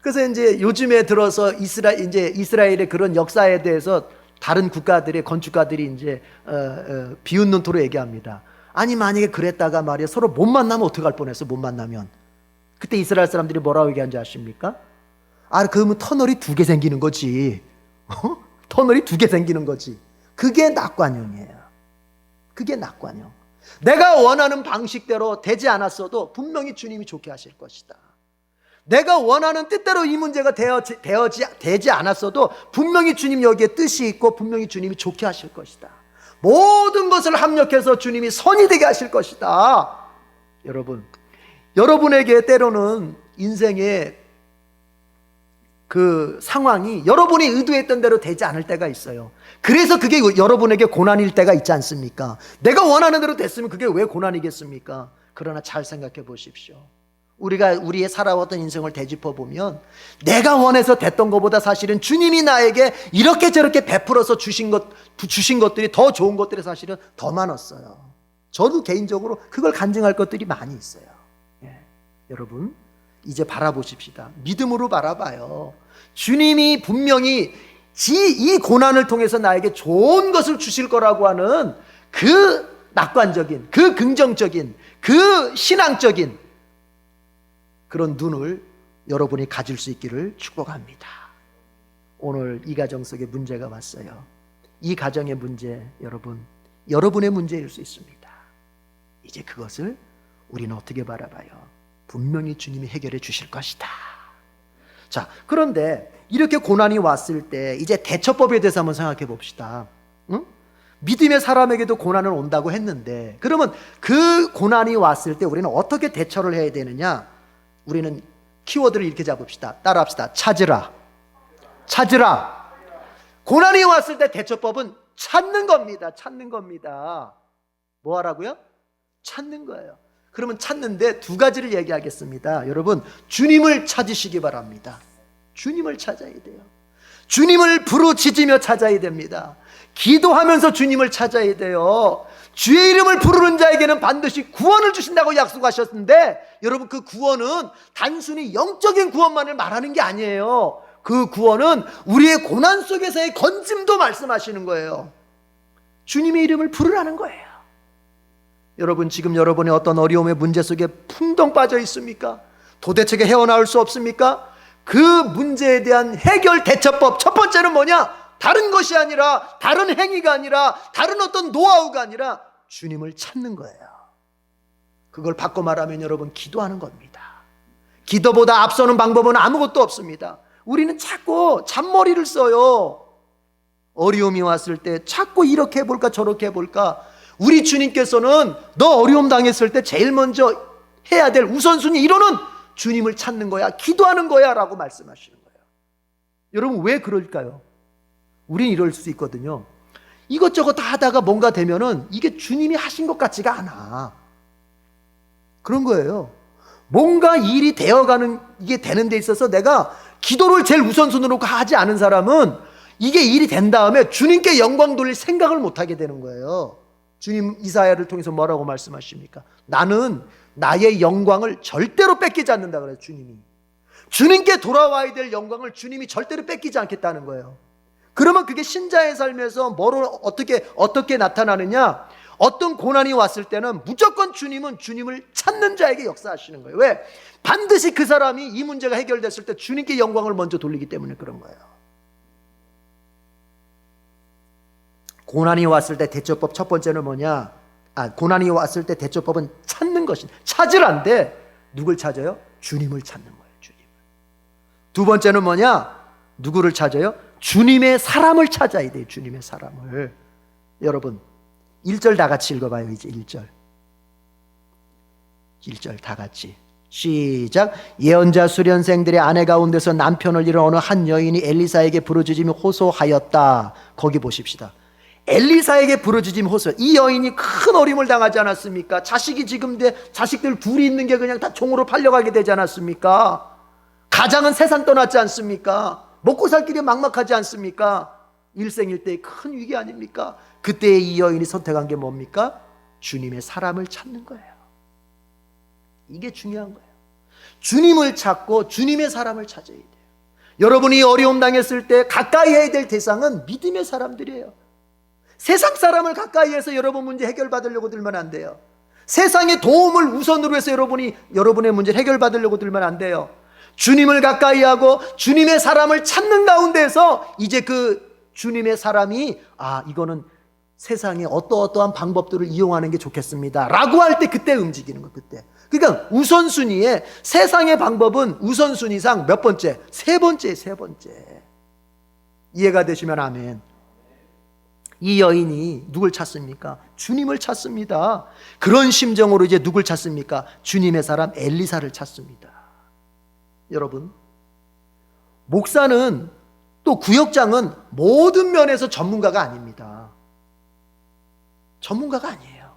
[SPEAKER 1] 그래서 이제 요즘에 들어서 이스라엘의 그런 역사에 대해서 다른 국가들의 건축가들이 이제 비웃는 토로 얘기합니다. 아니, 만약에 그랬다가 말이야, 서로 못 만나면 어떡할 뻔했어. 못 만나면. 그때 이스라엘 사람들이 뭐라고 얘기한지 아십니까? 그러면 터널이 2개 생기는 거지. 터널이 2개 생기는 거지. 그게 낙관형이에요. 그게 낙관형. 내가 원하는 방식대로 되지 않았어도 분명히 주님이 좋게 하실 것이다. 내가 원하는 뜻대로 이 문제가 되지 않았어도 분명히 주님 여기에 뜻이 있고 분명히 주님이 좋게 하실 것이다. 모든 것을 합력해서 주님이 선이 되게 하실 것이다. 여러분에게 때로는 인생의 그 상황이 여러분이 의도했던 대로 되지 않을 때가 있어요. 그래서 그게 여러분에게 고난일 때가 있지 않습니까? 내가 원하는 대로 됐으면 그게 왜 고난이겠습니까? 그러나 잘 생각해 보십시오. 우리가 우리의 살아왔던 인생을 되짚어 보면 내가 원해서 됐던 것보다 사실은 주님이 나에게 이렇게 저렇게 베풀어서 주신 것들이, 더 좋은 것들이 사실은 더 많았어요. 저도 개인적으로 그걸 간증할 것들이 많이 있어요. 여러분, 이제 바라보십시다. 믿음으로 바라봐요. 주님이 분명히 이 고난을 통해서 나에게 좋은 것을 주실 거라고 하는 그 낙관적인, 그 긍정적인, 그 신앙적인 그런 눈을 여러분이 가질 수 있기를 축복합니다. 오늘 이 가정 속에 문제가 왔어요. 이 가정의 문제, 여러분의 문제일 수 있습니다. 이제 그것을 우리는 어떻게 바라봐요? 분명히 주님이 해결해 주실 것이다. 자, 그런데 이렇게 고난이 왔을 때 이제 대처법에 대해서 한번 생각해 봅시다. 믿음의 사람에게도 고난은 온다고 했는데, 그러면 그 고난이 왔을 때 우리는 어떻게 대처를 해야 되느냐? 우리는 키워드를 이렇게 잡읍시다. 따라합시다. 찾으라. 고난이 왔을 때 대처법은 찾는 겁니다. 뭐 하라고요? 찾는 거예요. 그러면 찾는데 2가지를 얘기하겠습니다. 여러분, 주님을 찾으시기 바랍니다. 주님을 찾아야 돼요. 주님을 부르짖으며 찾아야 됩니다. 기도하면서 주님을 찾아야 돼요. 주의 이름을 부르는 자에게는 반드시 구원을 주신다고 약속하셨는데, 여러분, 그 구원은 단순히 영적인 구원만을 말하는 게 아니에요. 그 구원은 우리의 고난 속에서의 건짐도 말씀하시는 거예요. 주님의 이름을 부르라는 거예요. 여러분, 지금 여러분의 어떤 어려움의 문제 속에 풍덩 빠져 있습니까? 도대체 헤어나올 수 없습니까? 그 문제에 대한 해결 대처법 첫 번째는 뭐냐? 다른 것이 아니라, 다른 행위가 아니라, 다른 어떤 노하우가 아니라 주님을 찾는 거예요. 그걸 바꿔 말하면 여러분, 기도하는 겁니다. 기도보다 앞서는 방법은 아무것도 없습니다. 우리는 자꾸 잔머리를 써요. 어려움이 왔을 때 자꾸 이렇게 해볼까 저렇게 해볼까. 우리 주님께서는 너 어려움 당했을 때 제일 먼저 해야 될 우선순위 1호는 주님을 찾는 거야, 기도하는 거야 라고 말씀하시는 거예요. 여러분, 왜 그럴까요? 우린 이럴 수 있거든요. 이것저것 다 하다가 뭔가 되면은 이게 주님이 하신 것 같지가 않아. 그런 거예요. 뭔가 일이 되어가는, 이게 되는 데 있어서 내가 기도를 제일 우선순위로 하지 않은 사람은 이게 일이 된 다음에 주님께 영광 돌릴 생각을 못하게 되는 거예요. 주님 이사야를 통해서 뭐라고 말씀하십니까? 나는 나의 영광을 절대로 뺏기지 않는다 그래요. 주님께 돌아와야 될 영광을 주님이 절대로 뺏기지 않겠다는 거예요. 그러면 그게 신자의 삶에서 뭐로 어떻게 나타나느냐? 어떤 고난이 왔을 때는 무조건 주님은 주님을 찾는 자에게 역사하시는 거예요. 왜? 반드시 그 사람이 이 문제가 해결됐을 때 주님께 영광을 먼저 돌리기 때문에 그런 거예요. 고난이 왔을 때 대처법 첫 번째는 뭐냐? 고난이 왔을 때 대처법은 찾는 것이다. 찾으란데 누굴 찾아요? 주님을 찾는 거예요. 주님을. 두 번째는 뭐냐? 누구를 찾아요? 주님의 사람을 찾아야 돼요. 주님의 사람을. 여러분, 1절 다 같이 읽어봐요. 이제 1절 다 같이 시작. 예언자 수련생들의 아내 가운데서 남편을 잃은 어느 한 여인이 엘리사에게 부르짖으며 호소하였다. 거기 보십시다. 엘리사에게 부르짖으며 호소. 이 여인이 큰 어림을 당하지 않았습니까? 자식이 지금 자식들 둘이 있는 게 그냥 다 종으로 팔려가게 되지 않았습니까? 가장은 세상 떠났지 않습니까? 먹고 살 길이 막막하지 않습니까? 일생일대의 큰 위기 아닙니까? 그때 이 여인이 선택한 게 뭡니까? 주님의 사람을 찾는 거예요. 이게 중요한 거예요. 주님을 찾고 주님의 사람을 찾아야 돼요. 여러분이 어려움 당했을 때 가까이 해야 될 대상은 믿음의 사람들이에요. 세상 사람을 가까이 해서 여러분 문제 해결받으려고 들면 안 돼요. 세상의 도움을 우선으로 해서 여러분의 문제를 해결받으려고 들면 안 돼요. 주님을 가까이 하고 주님의 사람을 찾는 가운데서 이제 그 주님의 사람이 이거는 세상에 어떠한 방법들을 이용하는 게 좋겠습니다 라고 할 때 그때 움직이는 거예요. 그때. 그러니까 우선순위에 세상의 방법은 우선순위상 몇 번째? 세 번째. 이해가 되시면 아멘. 이 여인이 누굴 찾습니까? 주님을 찾습니다. 그런 심정으로 이제 누굴 찾습니까? 주님의 사람 엘리사를 찾습니다. 여러분, 목사는 또 구역장은 모든 면에서 전문가가 아닙니다. 전문가가 아니에요.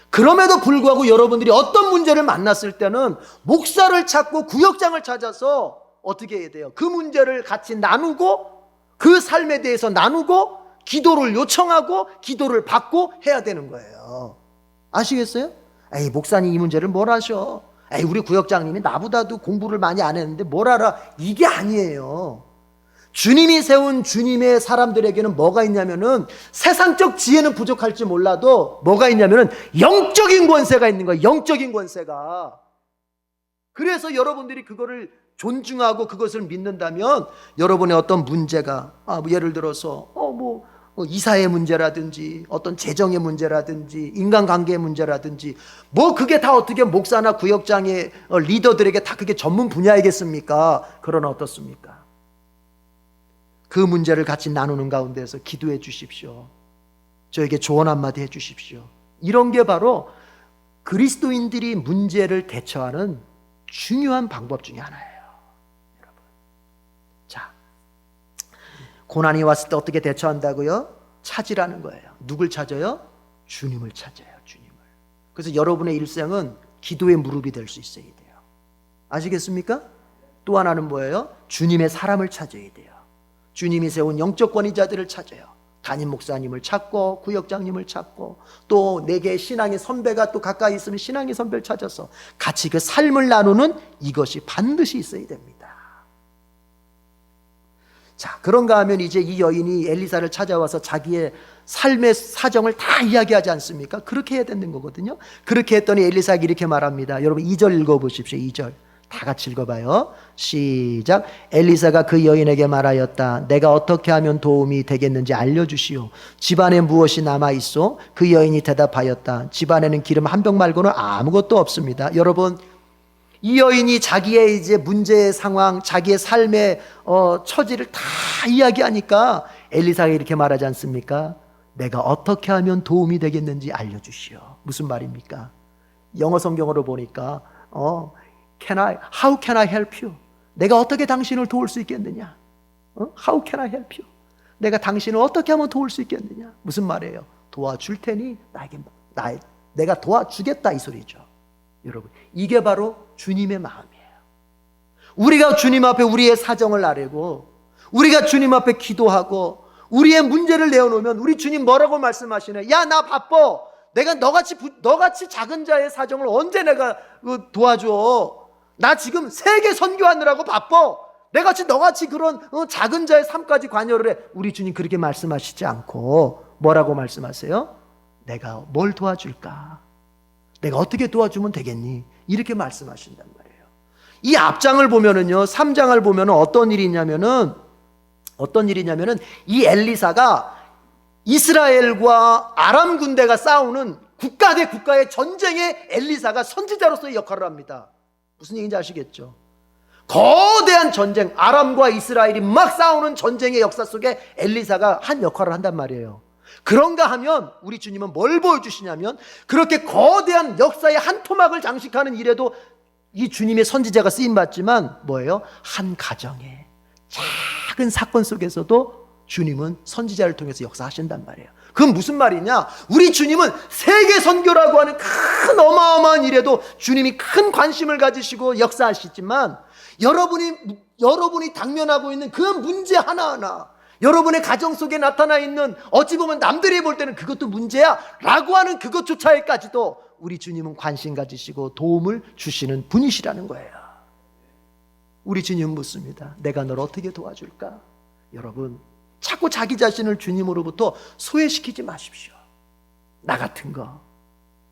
[SPEAKER 1] 그럼에도 불구하고 여러분들이 어떤 문제를 만났을 때는 목사를 찾고 구역장을 찾아서 어떻게 해야 돼요? 그 문제를 같이 나누고 그 삶에 대해서 나누고 기도를 요청하고 기도를 받고 해야 되는 거예요. 아시겠어요? 에이, 목사님 이 문제를 뭘 아셔? 에이, 우리 구역장님이 나보다도 공부를 많이 안 했는데 뭘 알아? 이게 아니에요. 주님이 세운 주님의 사람들에게는 뭐가 있냐면은 세상적 지혜는 부족할지 몰라도 뭐가 있냐면은 영적인 권세가 있는 거예요. 영적인 권세가. 그래서 여러분들이 그거를 존중하고 그것을 믿는다면 여러분의 어떤 문제가 예를 들어서 이사의 문제라든지 어떤 재정의 문제라든지 인간관계의 문제라든지 그게 다 어떻게 목사나 구역장의 리더들에게 다 그게 전문 분야이겠습니까? 그러나 어떻습니까? 그 문제를 같이 나누는 가운데서 기도해 주십시오. 저에게 조언 한마디 해 주십시오. 이런 게 바로 그리스도인들이 문제를 대처하는 중요한 방법 중에 하나예요. 여러분. 자, 고난이 왔을 때 어떻게 대처한다고요? 찾으라는 거예요. 누굴 찾아요? 주님을 찾아요. 주님을. 그래서 여러분의 일생은 기도의 무릎이 될 수 있어야 돼요. 아시겠습니까? 또 하나는 뭐예요? 주님의 사람을 찾아야 돼요. 주님이 세운 영적 권위자들을 찾아요. 담임 목사님을 찾고 구역장님을 찾고 또 내게 신앙의 선배가 또 가까이 있으면 신앙의 선배를 찾아서 같이 그 삶을 나누는 이것이 반드시 있어야 됩니다. 자, 그런가 하면 이제 이 여인이 엘리사를 찾아와서 자기의 삶의 사정을 다 이야기하지 않습니까? 그렇게 해야 되는 거거든요. 그렇게 했더니 엘리사가 이렇게 말합니다. 여러분 2절 읽어보십시오. 2절 다 같이 읽어봐요. 시작. 엘리사가 그 여인에게 말하였다. 내가 어떻게 하면 도움이 되겠는지 알려주시오. 집안에 무엇이 남아있어? 그 여인이 대답하였다. 집안에는 기름 한 병 말고는 아무것도 없습니다. 여러분, 이 여인이 자기의 이제 문제의 상황, 자기의 삶의 처지를 다 이야기하니까 엘리사가 이렇게 말하지 않습니까? 내가 어떻게 하면 도움이 되겠는지 알려주시오. 무슨 말입니까? 영어 성경으로 보니까 How can I help you? 내가 어떻게 당신을 도울 수 있겠느냐? How can I help you? 내가 당신을 어떻게 하면 도울 수 있겠느냐? 무슨 말이에요? 도와줄 테니 내가 도와주겠다 이 소리죠. 여러분, 이게 바로 주님의 마음이에요. 우리가 주님 앞에 우리의 사정을 아뢰고 우리가 주님 앞에 기도하고 우리의 문제를 내어놓으면 우리 주님 뭐라고 말씀하시네? 야, 나 바빠. 내가 너같이 작은 자의 사정을 언제 내가 도와줘? 나 지금 세계 선교하느라고 바빠. 너같이 그런 작은 자의 삶까지 관여를 해. 우리 주님 그렇게 말씀하시지 않고 뭐라고 말씀하세요? 내가 뭘 도와줄까? 내가 어떻게 도와주면 되겠니? 이렇게 말씀하신단 말이에요. 이 앞장을 보면은요, 3장을 보면은 어떤 일이 있냐면은 이 엘리사가 이스라엘과 아람 군대가 싸우는 국가 대 국가의 전쟁에 엘리사가 선지자로서의 역할을 합니다. 무슨 얘기인지 아시겠죠? 거대한 전쟁, 아람과 이스라엘이 막 싸우는 전쟁의 역사 속에 엘리사가 한 역할을 한단 말이에요. 그런가 하면 우리 주님은 뭘 보여주시냐면 그렇게 거대한 역사의 한 토막을 장식하는 일에도 이 주님의 선지자가 쓰임받지만 뭐예요? 한 가정의 작은 사건 속에서도 주님은 선지자를 통해서 역사하신단 말이에요. 그건 무슨 말이냐? 우리 주님은 세계 선교라고 하는 큰 어마어마한 일에도 주님이 큰 관심을 가지시고 역사하시지만 여러분이 당면하고 있는 그 문제 하나하나, 여러분의 가정 속에 나타나 있는 어찌 보면 남들이 볼 때는 그것도 문제야 라고 하는 그것조차에까지도 우리 주님은 관심 가지시고 도움을 주시는 분이시라는 거예요. 우리 주님 묻습니다. 내가 널 어떻게 도와줄까? 여러분, 자꾸 자기 자신을 주님으로부터 소외시키지 마십시오. 나 같은 거.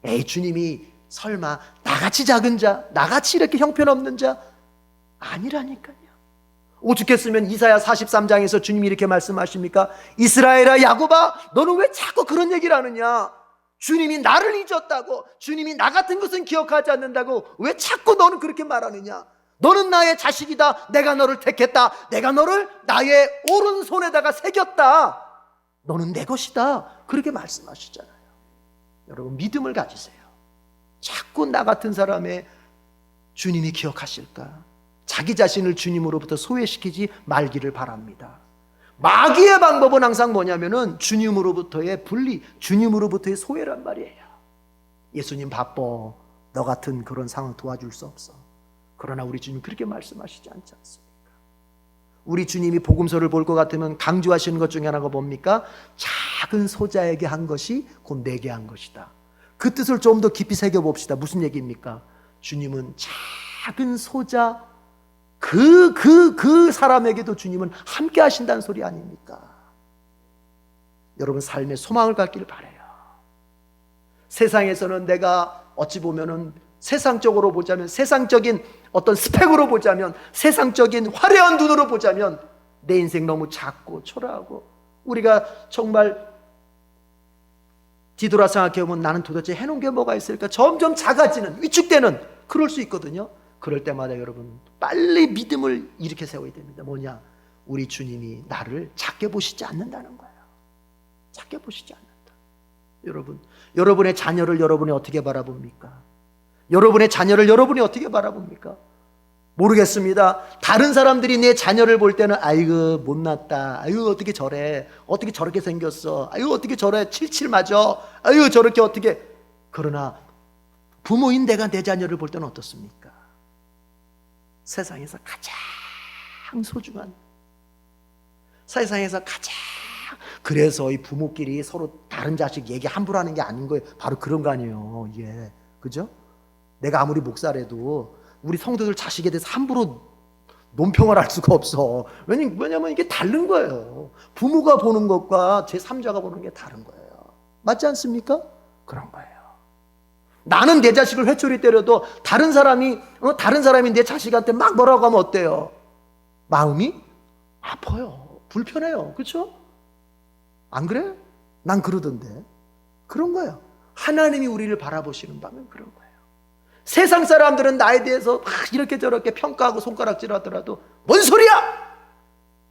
[SPEAKER 1] 에이, 주님이 설마 나같이 작은 자, 나같이 이렇게 형편없는 자 아니라니까요. 오죽했으면 이사야 43장에서 주님이 이렇게 말씀하십니까? 이스라엘아, 야곱아, 너는 왜 자꾸 그런 얘기를 하느냐? 주님이 나를 잊었다고, 주님이 나 같은 것은 기억하지 않는다고 왜 자꾸 너는 그렇게 말하느냐? 너는 나의 자식이다. 내가 너를 택했다. 내가 너를 나의 오른손에다가 새겼다. 너는 내 것이다. 그렇게 말씀하시잖아요. 여러분, 믿음을 가지세요. 자꾸 나 같은 사람의 주님이 기억하실까? 자기 자신을 주님으로부터 소외시키지 말기를 바랍니다. 마귀의 방법은 항상 뭐냐면은 주님으로부터의 분리, 주님으로부터의 소외란 말이에요. 예수님 바빠. 너 같은 그런 상황 도와줄 수 없어. 그러나 우리 주님 그렇게 말씀하시지 않지 않습니까? 우리 주님이 복음서를 볼 것 같으면 강조하시는 것 중에 하나가 뭡니까? 작은 소자에게 한 것이 곧 내게 한 것이다. 그 뜻을 좀 더 깊이 새겨봅시다. 무슨 얘기입니까? 주님은 작은 소자 그 사람에게도 주님은 함께 하신다는 소리 아닙니까? 여러분, 삶의 소망을 갖기를 바라요. 세상에서는 내가 어찌 보면은 세상적으로 보자면, 세상적인 어떤 스펙으로 보자면, 세상적인 화려한 눈으로 보자면 내 인생 너무 작고 초라하고, 우리가 정말 뒤돌아 생각해보면 나는 도대체 해놓은 게 뭐가 있을까? 점점 작아지는, 위축되는, 그럴 수 있거든요. 그럴 때마다 여러분 빨리 믿음을 이렇게 세워야 됩니다. 뭐냐? 우리 주님이 나를 작게 보시지 않는다는 거예요. 작게 보시지 않는다. 여러분, 여러분의 자녀를 여러분이 어떻게 바라봅니까? 여러분의 자녀를 여러분이 어떻게 바라봅니까? 모르겠습니다. 다른 사람들이 내 자녀를 볼 때는 아이고 못났다, 아이고 어떻게 저래, 어떻게 저렇게 생겼어, 아이고 어떻게 저래, 칠칠 맞아, 아이고 저렇게 어떻게. 그러나 부모인 내가 내 자녀를 볼 때는 어떻습니까? 세상에서 가장 소중한, 세상에서 가장, 그래서 이 부모끼리 서로 다른 자식 얘기 함부로 하는 게 아닌 거예요. 바로 그런 거 아니에요. 그죠? 내가 아무리 목사라도 우리 성도들 자식에 대해서 함부로 논평을 할 수가 없어. 왜냐면 이게 다른 거예요. 부모가 보는 것과 제3자가 보는 게 다른 거예요. 맞지 않습니까? 그런 거예요. 나는 내 자식을 회초리 때려도 다른 사람이 내 자식한테 막 뭐라고 하면 어때요? 마음이 아파요. 불편해요. 그렇죠? 안 그래? 난 그러던데. 그런 거예요. 하나님이 우리를 바라보시는 바는 그런 거예요. 세상 사람들은 나에 대해서 막 이렇게 저렇게 평가하고 손가락질 하더라도 뭔 소리야?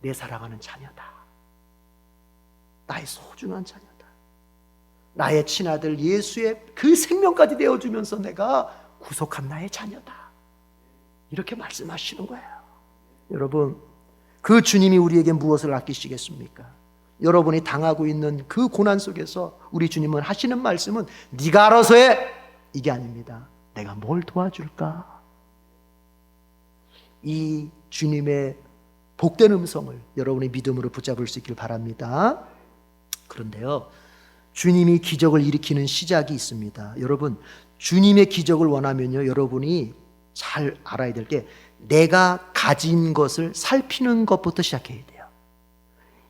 [SPEAKER 1] 내 사랑하는 자녀다. 나의 소중한 자녀다. 나의 친아들 예수의 그 생명까지 내어주면서 내가 구속한 나의 자녀다. 이렇게 말씀하시는 거예요. 여러분, 그 주님이 우리에게 무엇을 아끼시겠습니까? 여러분이 당하고 있는 그 고난 속에서 우리 주님은 하시는 말씀은 네가 알아서 해, 이게 아닙니다. 내가 뭘 도와줄까? 이 주님의 복된 음성을 여러분의 믿음으로 붙잡을 수 있길 바랍니다. 그런데요, 주님이 기적을 일으키는 시작이 있습니다. 여러분, 주님의 기적을 원하면요, 여러분이 잘 알아야 될 게 내가 가진 것을 살피는 것부터 시작해야 돼요.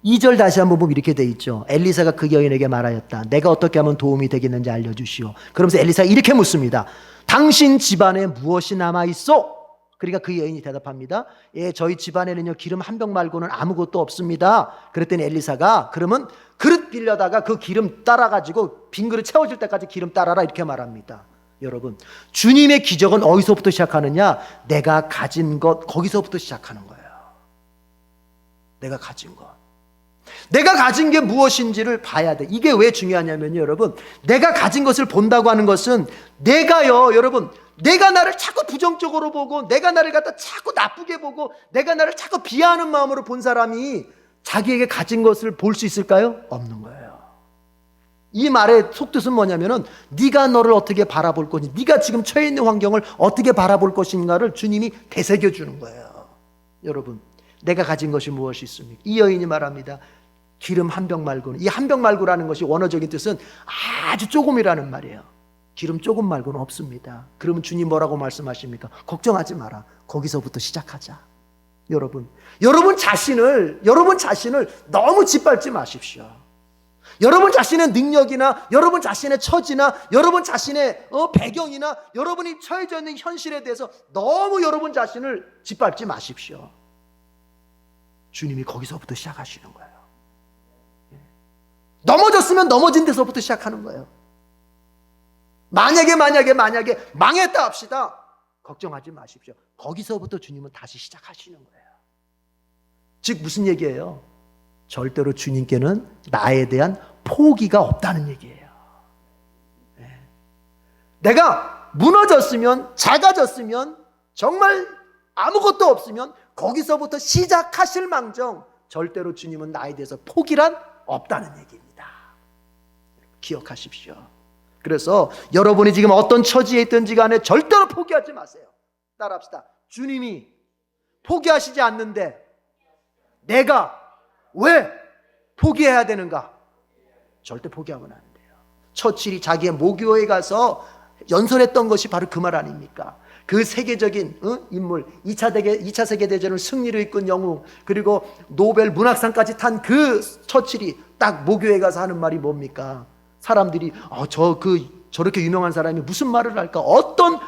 [SPEAKER 1] 2절 다시 한번 보면 이렇게 돼 있죠. 엘리사가 그 여인에게 말하였다. 내가 어떻게 하면 도움이 되겠는지 알려주시오. 그러면서 엘리사가 이렇게 묻습니다. 당신 집안에 무엇이 남아있어? 그러니까 그 여인이 대답합니다. 예, 저희 집안에는요 기름 한 병 말고는 아무것도 없습니다. 그랬더니 엘리사가 그러면 그릇 빌려다가 그 기름 따라가지고 빈 그릇 채워질 때까지 기름 따라라, 이렇게 말합니다. 여러분, 주님의 기적은 어디서부터 시작하느냐? 내가 가진 것, 거기서부터 시작하는 거예요. 내가 가진 것. 내가 가진 게 무엇인지를 봐야 돼. 이게 왜 중요하냐면요, 여러분, 내가 가진 것을 본다고 하는 것은 내가요, 여러분, 내가 나를 자꾸 부정적으로 보고 내가 나를 갖다 자꾸 나쁘게 보고 내가 나를 자꾸 비하하는 마음으로 본 사람이 자기에게 가진 것을 볼 수 있을까요? 없는 거예요. 이 말의 속뜻은 뭐냐면은 네가 너를 어떻게 바라볼 것인지, 네가 지금 처해 있는 환경을 어떻게 바라볼 것인가를 주님이 되새겨 주는 거예요. 여러분, 내가 가진 것이 무엇이 있습니까? 이 여인이 말합니다. 기름 한 병 말고는, 이 한 병 말고라는 것이 원어적인 뜻은 아주 조금이라는 말이에요. 기름 조금 말고는 없습니다. 그러면 주님 뭐라고 말씀하십니까? 걱정하지 마라. 거기서부터 시작하자. 여러분 자신을 너무 짓밟지 마십시오. 여러분 자신의 능력이나 여러분 자신의 처지나 여러분 자신의 배경이나 여러분이 처해져 있는 현실에 대해서 너무 여러분 자신을 짓밟지 마십시오. 주님이 거기서부터 시작하시는 거예요. 넘어졌으면 넘어진 데서부터 시작하는 거예요. 만약에 망했다 합시다. 걱정하지 마십시오. 거기서부터 주님은 다시 시작하시는 거예요. 즉 무슨 얘기예요? 절대로 주님께는 나에 대한 포기가 없다는 얘기예요. 내가 무너졌으면, 작아졌으면, 정말 아무것도 없으면 거기서부터 시작하실 망정 절대로 주님은 나에 대해서 포기란 없다는 얘기입니다. 기억하십시오. 그래서 여러분이 지금 어떤 처지에 있든지 간에 절대로 포기하지 마세요. 따라합시다. 주님이 포기하시지 않는데 내가 왜 포기해야 되는가? 절대 포기하면 안 돼요. 처칠이 자기의 모교에 가서 연설했던 것이 바로 그 말 아닙니까? 그 세계적인 인물, 2차 세계대전을 승리로 이끈 영웅, 그리고 노벨 문학상까지 탄 그 처칠이 딱 모교에 가서 하는 말이 뭡니까? 사람들이 저렇게 유명한 사람이 무슨 말을 할까? 어떤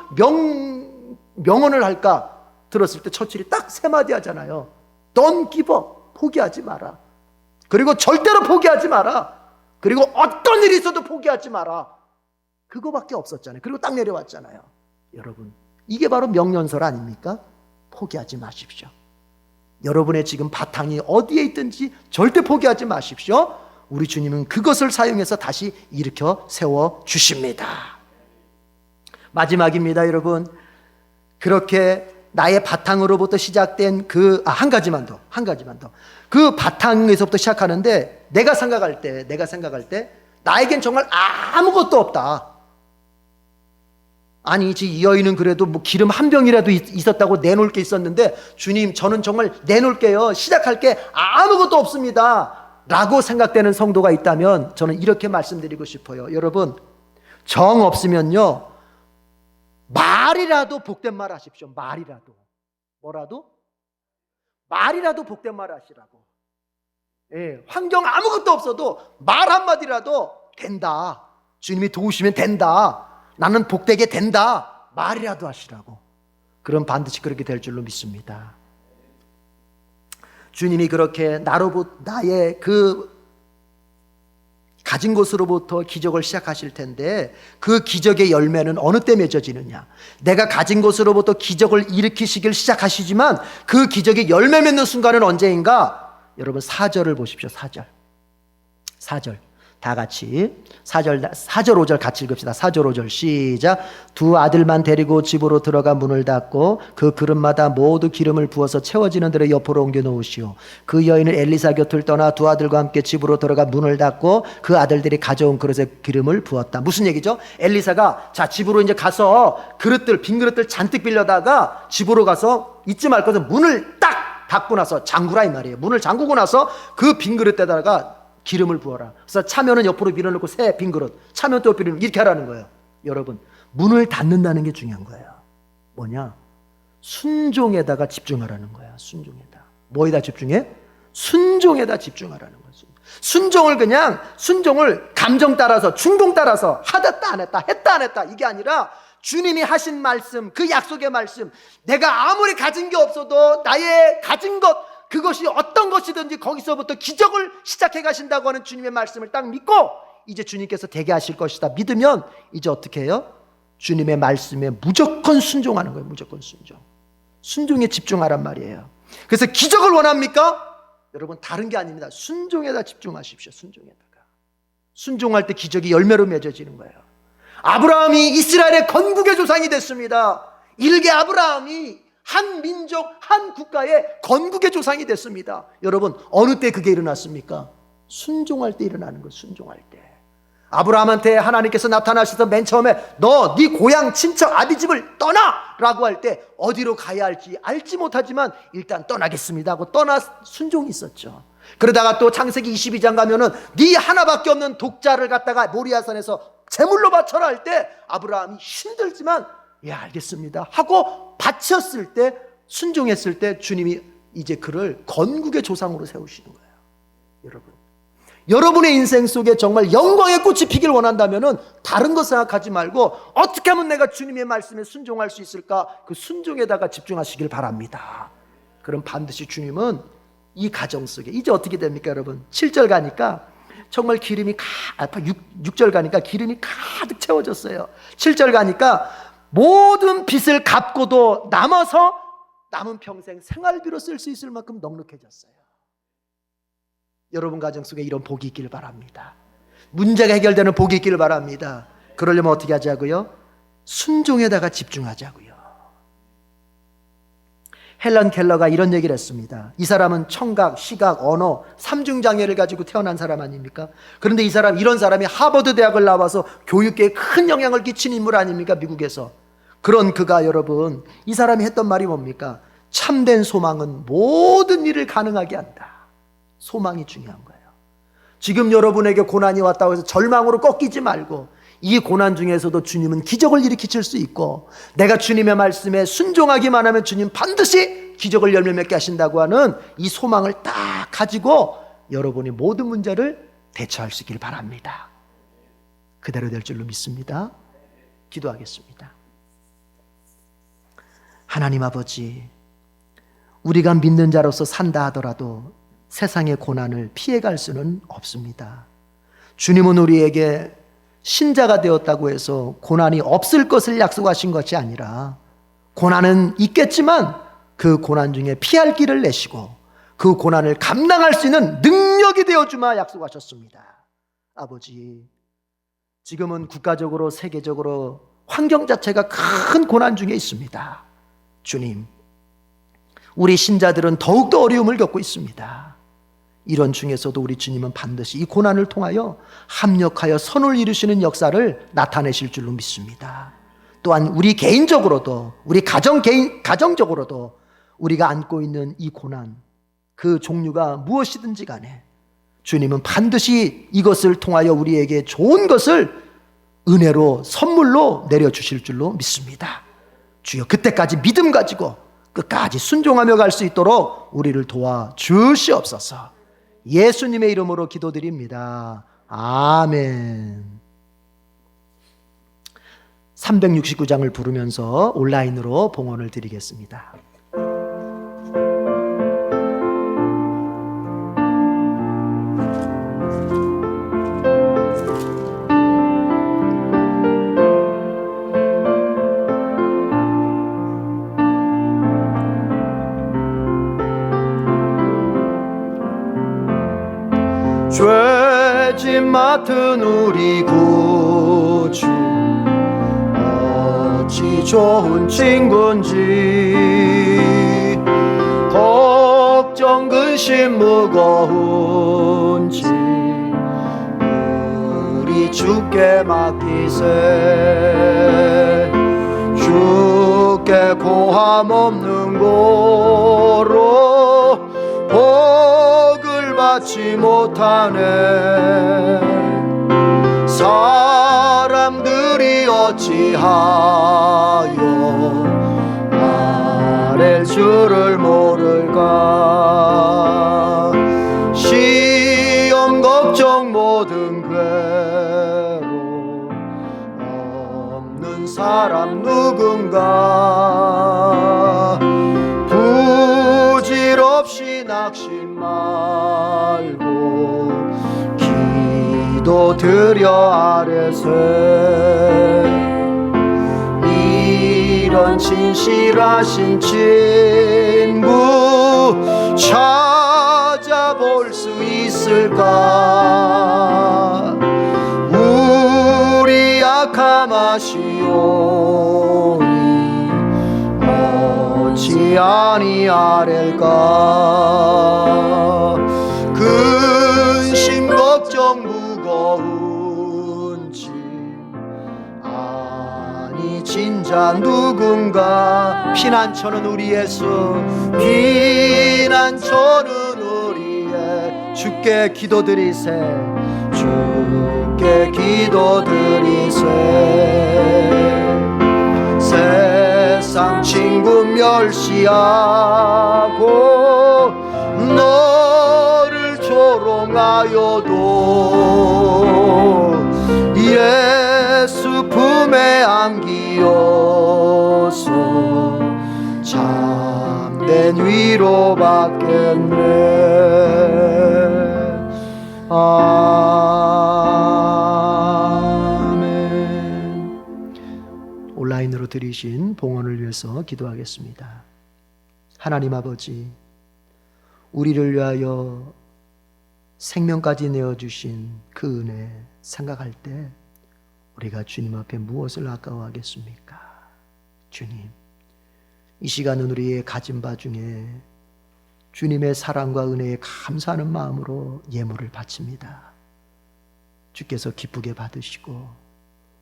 [SPEAKER 1] 명언을 할까? 들었을 때 처칠이 딱 세 마디 하잖아요. Don't give up. 포기하지 마라. 그리고 절대로 포기하지 마라. 그리고 어떤 일이 있어도 포기하지 마라. 그거밖에 없었잖아요. 그리고 딱 내려왔잖아요. 여러분, 이게 바로 명령설 아닙니까? 포기하지 마십시오. 여러분의 지금 바탕이 어디에 있든지 절대 포기하지 마십시오. 우리 주님은 그것을 사용해서 다시 일으켜 세워주십니다. 마지막입니다, 여러분. 그렇게 나의 바탕으로부터 시작된 한 가지만 더. 그 바탕에서부터 시작하는데 내가 생각할 때 나에겐 정말 아무것도 없다. 아니지, 이 여인은 그래도 뭐 기름 한 병이라도 있었다고 내놓을 게 있었는데 주님, 저는 정말 내놓을게요. 시작할 게 아무것도 없습니다. 라고 생각되는 성도가 있다면 저는 이렇게 말씀드리고 싶어요. 여러분, 정 없으면요, 말이라도 복된 말 하십시오. 말이라도. 뭐라도? 말이라도 복된 말 하시라고. 예, 환경 아무것도 없어도 말 한마디라도 된다. 주님이 도우시면 된다. 나는 복되게 된다. 말이라도 하시라고. 그럼 반드시 그렇게 될 줄로 믿습니다. 주님이 그렇게 나의 그 가진 것으로부터 기적을 시작하실 텐데 그 기적의 열매는 어느 때 맺어지느냐? 내가 가진 것으로부터 기적을 일으키시길 시작하시지만 그 기적의 열매 맺는 순간은 언제인가? 여러분 4절을 보십시오. 4절 다 같이 4절 5절 같이 읽읍시다. 4절 5절 시작. 두 아들만 데리고 집으로 들어가 문을 닫고 그 그릇마다 모두 기름을 부어서 채워지는 대로 옆으로 옮겨 놓으시오. 그 여인은 엘리사 곁을 떠나 두 아들과 함께 집으로 들어가 문을 닫고 그 아들들이 가져온 그릇에 기름을 부었다. 무슨 얘기죠? 엘리사가 자 집으로 이제 가서 빈 그릇들 잔뜩 빌려다가 집으로 가서 잊지 말 것은 문을 딱 닫고 나서 잠그라 이 말이에요. 문을 잠그고 나서 그 빈 그릇에다가 기름을 부어라. 그래서 차면은 옆으로 밀어넣고 새 빈 그릇, 차면 또 옆으로 이렇게 하라는 거예요. 여러분, 문을 닫는다는 게 중요한 거예요. 뭐냐? 순종에다가 집중하라는 거야. 순종에다. 뭐에다 집중해? 순종에다 집중하라는 거야. 순종을 감정 따라서, 충동 따라서 하다 안 했다, 했다 안 했다 이게 아니라 주님이 하신 말씀, 그 약속의 말씀, 내가 아무리 가진 게 없어도 나의 가진 것 그것이 어떤 것이든지 거기서부터 기적을 시작해 가신다고 하는 주님의 말씀을 딱 믿고 이제 주님께서 되게 하실 것이다 믿으면 이제 어떻게 해요? 주님의 말씀에 무조건 순종하는 거예요. 무조건 순종에 집중하란 말이에요. 그래서 기적을 원합니까? 여러분 다른 게 아닙니다. 순종에다 집중하십시오. 순종할 때 기적이 열매로 맺어지는 거예요. 아브라함이 이스라엘의 건국의 조상이 됐습니다. 일개 아브라함이 한 민족, 한 국가의 건국의 조상이 됐습니다. 여러분 어느 때 그게 일어났습니까? 순종할 때 일어나는 거예요. 순종할 때. 아브라함한테 하나님께서 나타나셔서 맨 처음에 너 네 고향 친척 아비집을 떠나라고 할 때 어디로 가야 할지 알지 못하지만 일단 떠나겠습니다 하고 순종이 있었죠. 그러다가 또 창세기 22장 가면은 네 하나밖에 없는 독자를 갖다가 모리아산에서 제물로 바쳐라 할 때 아브라함이 힘들지만 예 알겠습니다 하고 바쳤을 때 순종했을 때 주님이 이제 그를 건국의 조상으로 세우시는 거예요. 여러분의 인생 속에 정말 영광의 꽃이 피길 원한다면은 다른 거 생각하지 말고 어떻게 하면 내가 주님의 말씀에 순종할 수 있을까? 그 순종에다가 집중하시길 바랍니다. 그럼 반드시 주님은 이 가정 속에 이제 어떻게 됩니까 여러분? 7절 가니까 정말 6절 가니까 기름이 가득 채워졌어요. 7절 가니까 모든 빚을 갚고도 남은 평생 생활비로 쓸 수 있을 만큼 넉넉해졌어요. 여러분 가정 속에 이런 복이 있기를 바랍니다. 문제가 해결되는 복이 있기를 바랍니다. 그러려면 어떻게 하자고요? 순종에다가 집중하자고요. 헬런 켈러가 이런 얘기를 했습니다. 이 사람은 청각, 시각, 언어, 삼중장애를 가지고 태어난 사람 아닙니까? 그런데 이런 사람이 하버드 대학을 나와서 교육계에 큰 영향을 끼친 인물 아닙니까? 미국에서. 그런 그가 여러분 이 사람이 했던 말이 뭡니까? 참된 소망은 모든 일을 가능하게 한다. 소망이 중요한 거예요. 지금 여러분에게 고난이 왔다고 해서 절망으로 꺾이지 말고 이 고난 중에서도 주님은 기적을 일으키실 수 있고 내가 주님의 말씀에 순종하기만 하면 주님 반드시 기적을 열매 맺게 하신다고 하는 이 소망을 딱 가지고 여러분이 모든 문제를 대처할 수 있길 바랍니다. 그대로 될 줄로 믿습니다. 기도하겠습니다. 하나님 아버지, 우리가 믿는 자로서 산다 하더라도 세상의 고난을 피해갈 수는 없습니다. 주님은 우리에게 신자가 되었다고 해서 고난이 없을 것을 약속하신 것이 아니라 고난은 있겠지만 그 고난 중에 피할 길을 내시고 그 고난을 감당할 수 있는 능력이 되어주마 약속하셨습니다. 아버지, 지금은 국가적으로 세계적으로 환경 자체가 큰 고난 중에 있습니다. 주님, 우리 신자들은 더욱더 어려움을 겪고 있습니다. 이런 중에서도 우리 주님은 반드시 이 고난을 통하여 합력하여 선을 이루시는 역사를 나타내실 줄로 믿습니다. 또한 우리 개인적으로도 우리 가정적으로도 우리가 안고 있는 이 고난 그 종류가 무엇이든지 간에 주님은 반드시 이것을 통하여 우리에게 좋은 것을 은혜로 선물로 내려주실 줄로 믿습니다. 주여, 그때까지 믿음 가지고 끝까지 순종하며 갈 수 있도록 우리를 도와주시옵소서. 예수님의 이름으로 기도드립니다. 아멘. 369장을 부르면서 온라인으로 봉헌을 드리겠습니다. 죄짐 맡은 우리 구주 어찌 좋은 친구인지 걱정 근심 무거운지 우리 주께 맡기세. 주께 고함 없는 고로 복을 받지 못하네. 사람들이 어찌하여 아랠 줄을 모를까. 시험 걱정 모든 괴로움 없는 사람 누군가. 부질없이 낙심 말고 기도 드려 아뢰세. 이런 진실하신 친구 찾아볼 수 있을까. 우리 약함 아시오니 어찌 아니하렐까. 근심 걱정 무거운 짐 아니 진자 누군가. 피난처는 우리 예수, 피난처는 우리의 주께 기도드리세. 주께 기도드리세. 세상 친구 멸시하고 너를 조롱하여도 예수 품에 안기어서 참된 위로 받겠네. 아멘. 온라인으로 드리신 봉헌을 위해서 기도하겠습니다. 하나님 아버지, 우리를 위하여 생명까지 내어주신 그 은혜 생각할 때 우리가 주님 앞에 무엇을 아까워하겠습니까? 주님, 이 시간은 우리의 가진 바 중에 주님의 사랑과 은혜에 감사하는 마음으로 예물을 바칩니다. 주께서 기쁘게 받으시고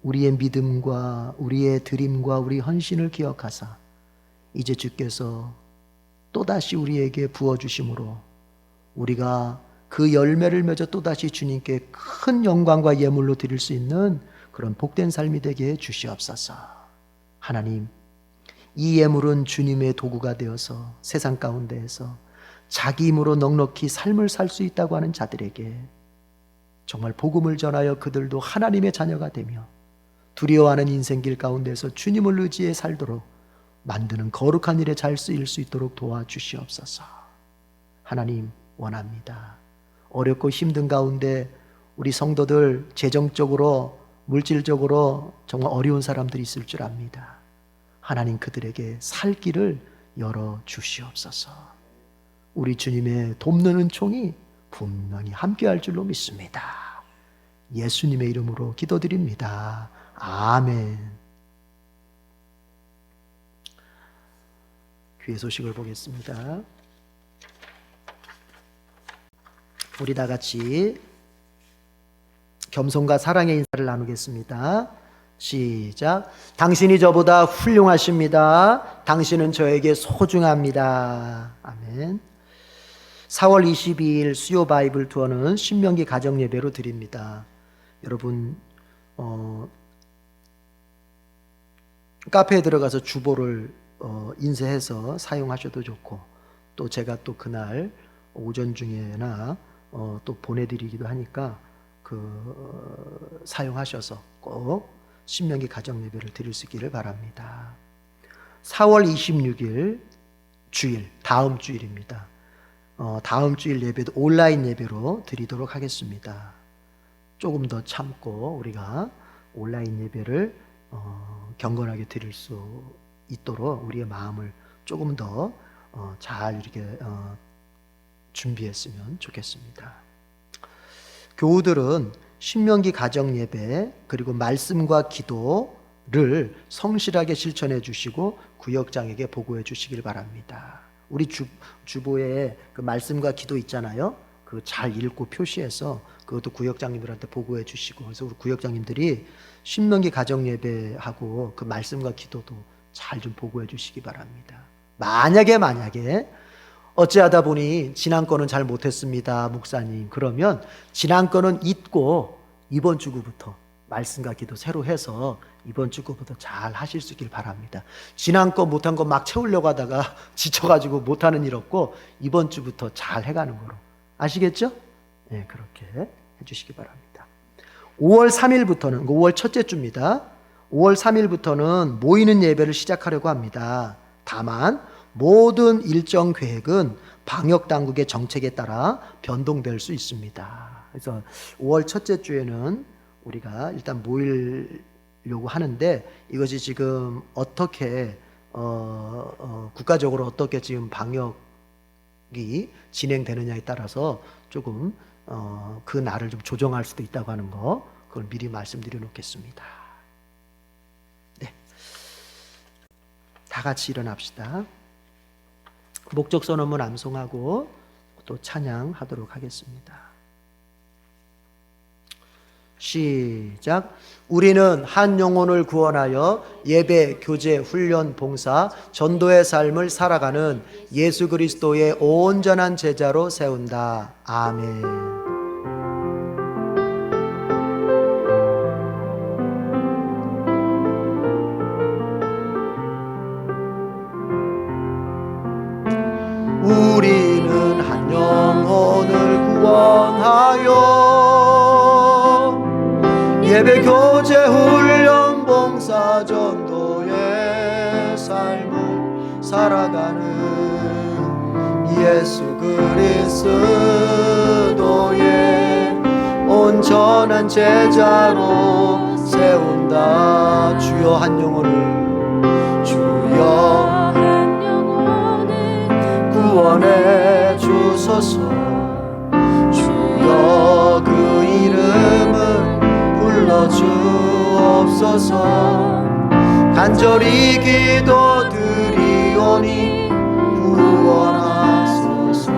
[SPEAKER 1] 우리의 믿음과 우리의 드림과 우리 헌신을 기억하사 이제 주께서 또다시 우리에게 부어주심으로 우리가 그 열매를 맺어 또다시 주님께 큰 영광과 예물로 드릴 수 있는 그런 복된 삶이 되게 주시옵소서. 하나님, 이 예물은 주님의 도구가 되어서 세상 가운데에서 자기 힘으로 넉넉히 삶을 살 수 있다고 하는 자들에게 정말 복음을 전하여 그들도 하나님의 자녀가 되며 두려워하는 인생길 가운데서 주님을 의지해 살도록 만드는 거룩한 일에 잘 쓰일 수 있도록 도와주시옵소서. 하나님, 원합니다. 어렵고 힘든 가운데 우리 성도들 재정적으로 물질적으로 정말 어려운 사람들이 있을 줄 압니다. 하나님, 그들에게 살 길을 열어주시옵소서. 우리 주님의 돕는 은총이 분명히 함께할 줄로 믿습니다. 예수님의 이름으로 기도드립니다. 아멘. 귀의 소식을 보겠습니다. 우리 다 같이 겸손과 사랑의 인사를 나누겠습니다. 시작. 당신이 저보다 훌륭하십니다. 당신은 저에게 소중합니다. 아멘. 4월 22일 수요 바이블 투어는 신명기 가정 예배로 드립니다. 여러분 카페에 들어가서 주보를 인쇄해서 사용하셔도 좋고, 또 제가 또 그날 오전 중에나 또 보내드리기도 하니까 사용하셔서 꼭 신명기 가정 예배를 드릴 수 있기를 바랍니다. 4월 26일 주일, 다음 주일입니다. 다음 주일 예배도 온라인 예배로 드리도록 하겠습니다. 조금 더 참고 우리가 온라인 예배를 경건하게 드릴 수 있도록 우리의 마음을 조금 더 잘 이렇게 준비했으면 좋겠습니다. 교우들은 신명기 가정 예배 그리고 말씀과 기도를 성실하게 실천해 주시고 구역장에게 보고해 주시길 바랍니다. 우리 주보에 그 말씀과 기도 있잖아요. 그 잘 읽고 표시해서 그것도 구역장님들한테 보고해 주시고, 그래서 우리 구역장님들이 신명기 가정 예배하고 그 말씀과 기도도 잘 좀 보고해 주시기 바랍니다. 만약에 어찌하다 보니 지난 거는 잘 못했습니다, 목사님. 그러면 지난 거는 잊고 이번 주부터 말씀과 기도 새로 해서 이번 주부터 잘 하실 수 있길 바랍니다. 지난 거 못한 거 막 채우려고 하다가 지쳐가지고 못하는 일 없고 이번 주부터 잘 해가는 거로. 아시겠죠? 네, 그렇게 해주시기 바랍니다. 5월 3일부터는 5월 첫째 주입니다. 5월 3일부터는 모이는 예배를 시작하려고 합니다. 다만 모든 일정 계획은 방역 당국의 정책에 따라 변동될 수 있습니다. 그래서 5월 첫째 주에는 우리가 일단 모이려고 하는데, 이것이 지금 어떻게 국가적으로 어떻게 지금 방역이 진행되느냐에 따라서 조금 그 날을 좀 조정할 수도 있다고 하는 거, 그걸 미리 말씀드려 놓겠습니다. 네, 다 같이 일어납시다. 목적 선언문 암송하고 또 찬양하도록 하겠습니다. 시작. 우리는 한 영혼을 구원하여 예배, 교제, 훈련, 봉사, 전도의 삶을 살아가는 예수 그리스도의 온전한 제자로 세운다. 아멘. 우리는 한 영혼을 구원하여 예배, 교제, 훈련, 봉사, 전도의 삶을 살아가는 예수 그리스도의 온전한 제자로 세운다. 주여 한 영혼을, 주여 구원해 주소서. 주여 그 이름을 불러주옵소서. 간절히 기도드리오니 구원하소서.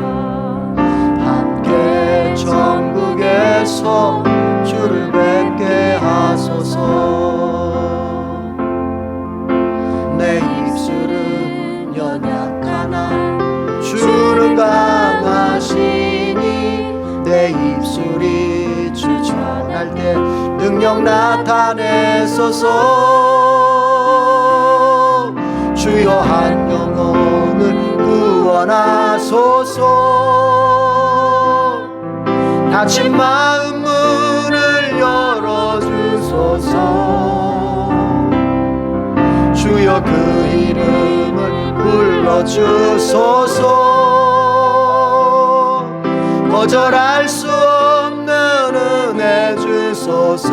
[SPEAKER 1] 함께 천국에서 주를 뵙게 하소서. 내 입술은 연약하나 주는 강하시니, 내 입술이 주 전할 때 능력 나타내소서. 주여 한 영혼을 구원하소서. 닫힌 마음 문을 열어주소서. 주여 그 이름을 불러주소서. 거절할 수 없는 은혜 주소서.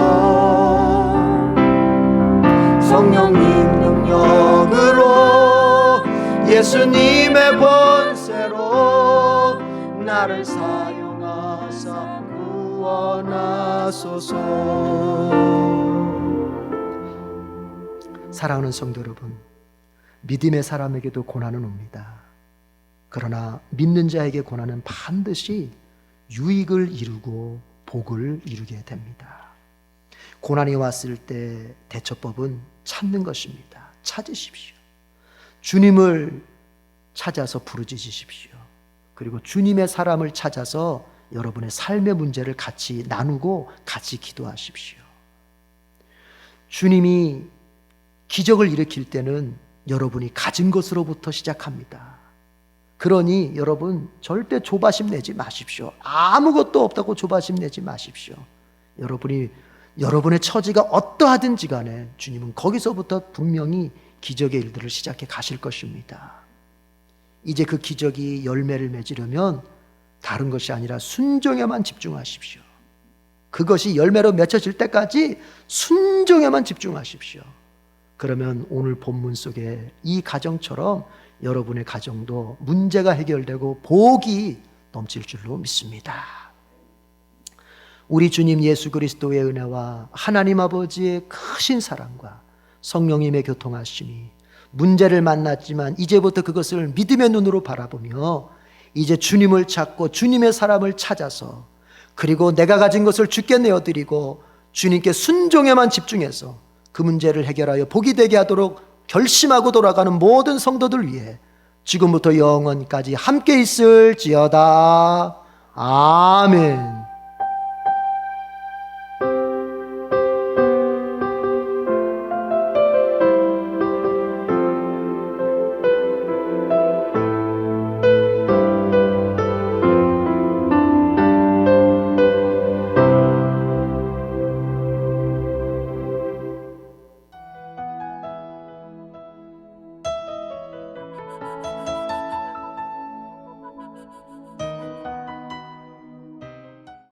[SPEAKER 1] 성령님 능력으로 예수님의 권세로 나를 사용하사 구원하소서. 사랑하는 성도 여러분, 믿음의 사람에게도 고난은 옵니다. 그러나 믿는 자에게 고난은 반드시 유익을 이루고 복을 이루게 됩니다. 고난이 왔을 때 대처법은 찾는 것입니다. 찾으십시오. 주님을 찾아서 부르짖으십시오. 그리고 주님의 사람을 찾아서 여러분의 삶의 문제를 같이 나누고 같이 기도하십시오. 주님이 기적을 일으킬 때는 여러분이 가진 것으로부터 시작합니다. 그러니 여러분 절대 조바심 내지 마십시오. 아무것도 없다고 조바심 내지 마십시오. 여러분의 처지가 어떠하든지 간에 주님은 거기서부터 분명히 기적의 일들을 시작해 가실 것입니다. 이제 그 기적이 열매를 맺으려면 다른 것이 아니라 순종에만 집중하십시오. 그것이 열매로 맺혀질 때까지 순종에만 집중하십시오. 그러면 오늘 본문 속에 이 가정처럼 여러분의 가정도 문제가 해결되고 복이 넘칠 줄로 믿습니다. 우리 주님 예수 그리스도의 은혜와 하나님 아버지의 크신 사랑과 성령님의 교통하심이 문제를 만났지만 이제부터 그것을 믿음의 눈으로 바라보며 이제 주님을 찾고 주님의 사람을 찾아서 그리고 내가 가진 것을 주께 내어드리고 주님께 순종에만 집중해서 그 문제를 해결하여 복이 되게 하도록 결심하고 돌아가는 모든 성도들 위해 지금부터 영원까지 함께 있을지어다. 아멘.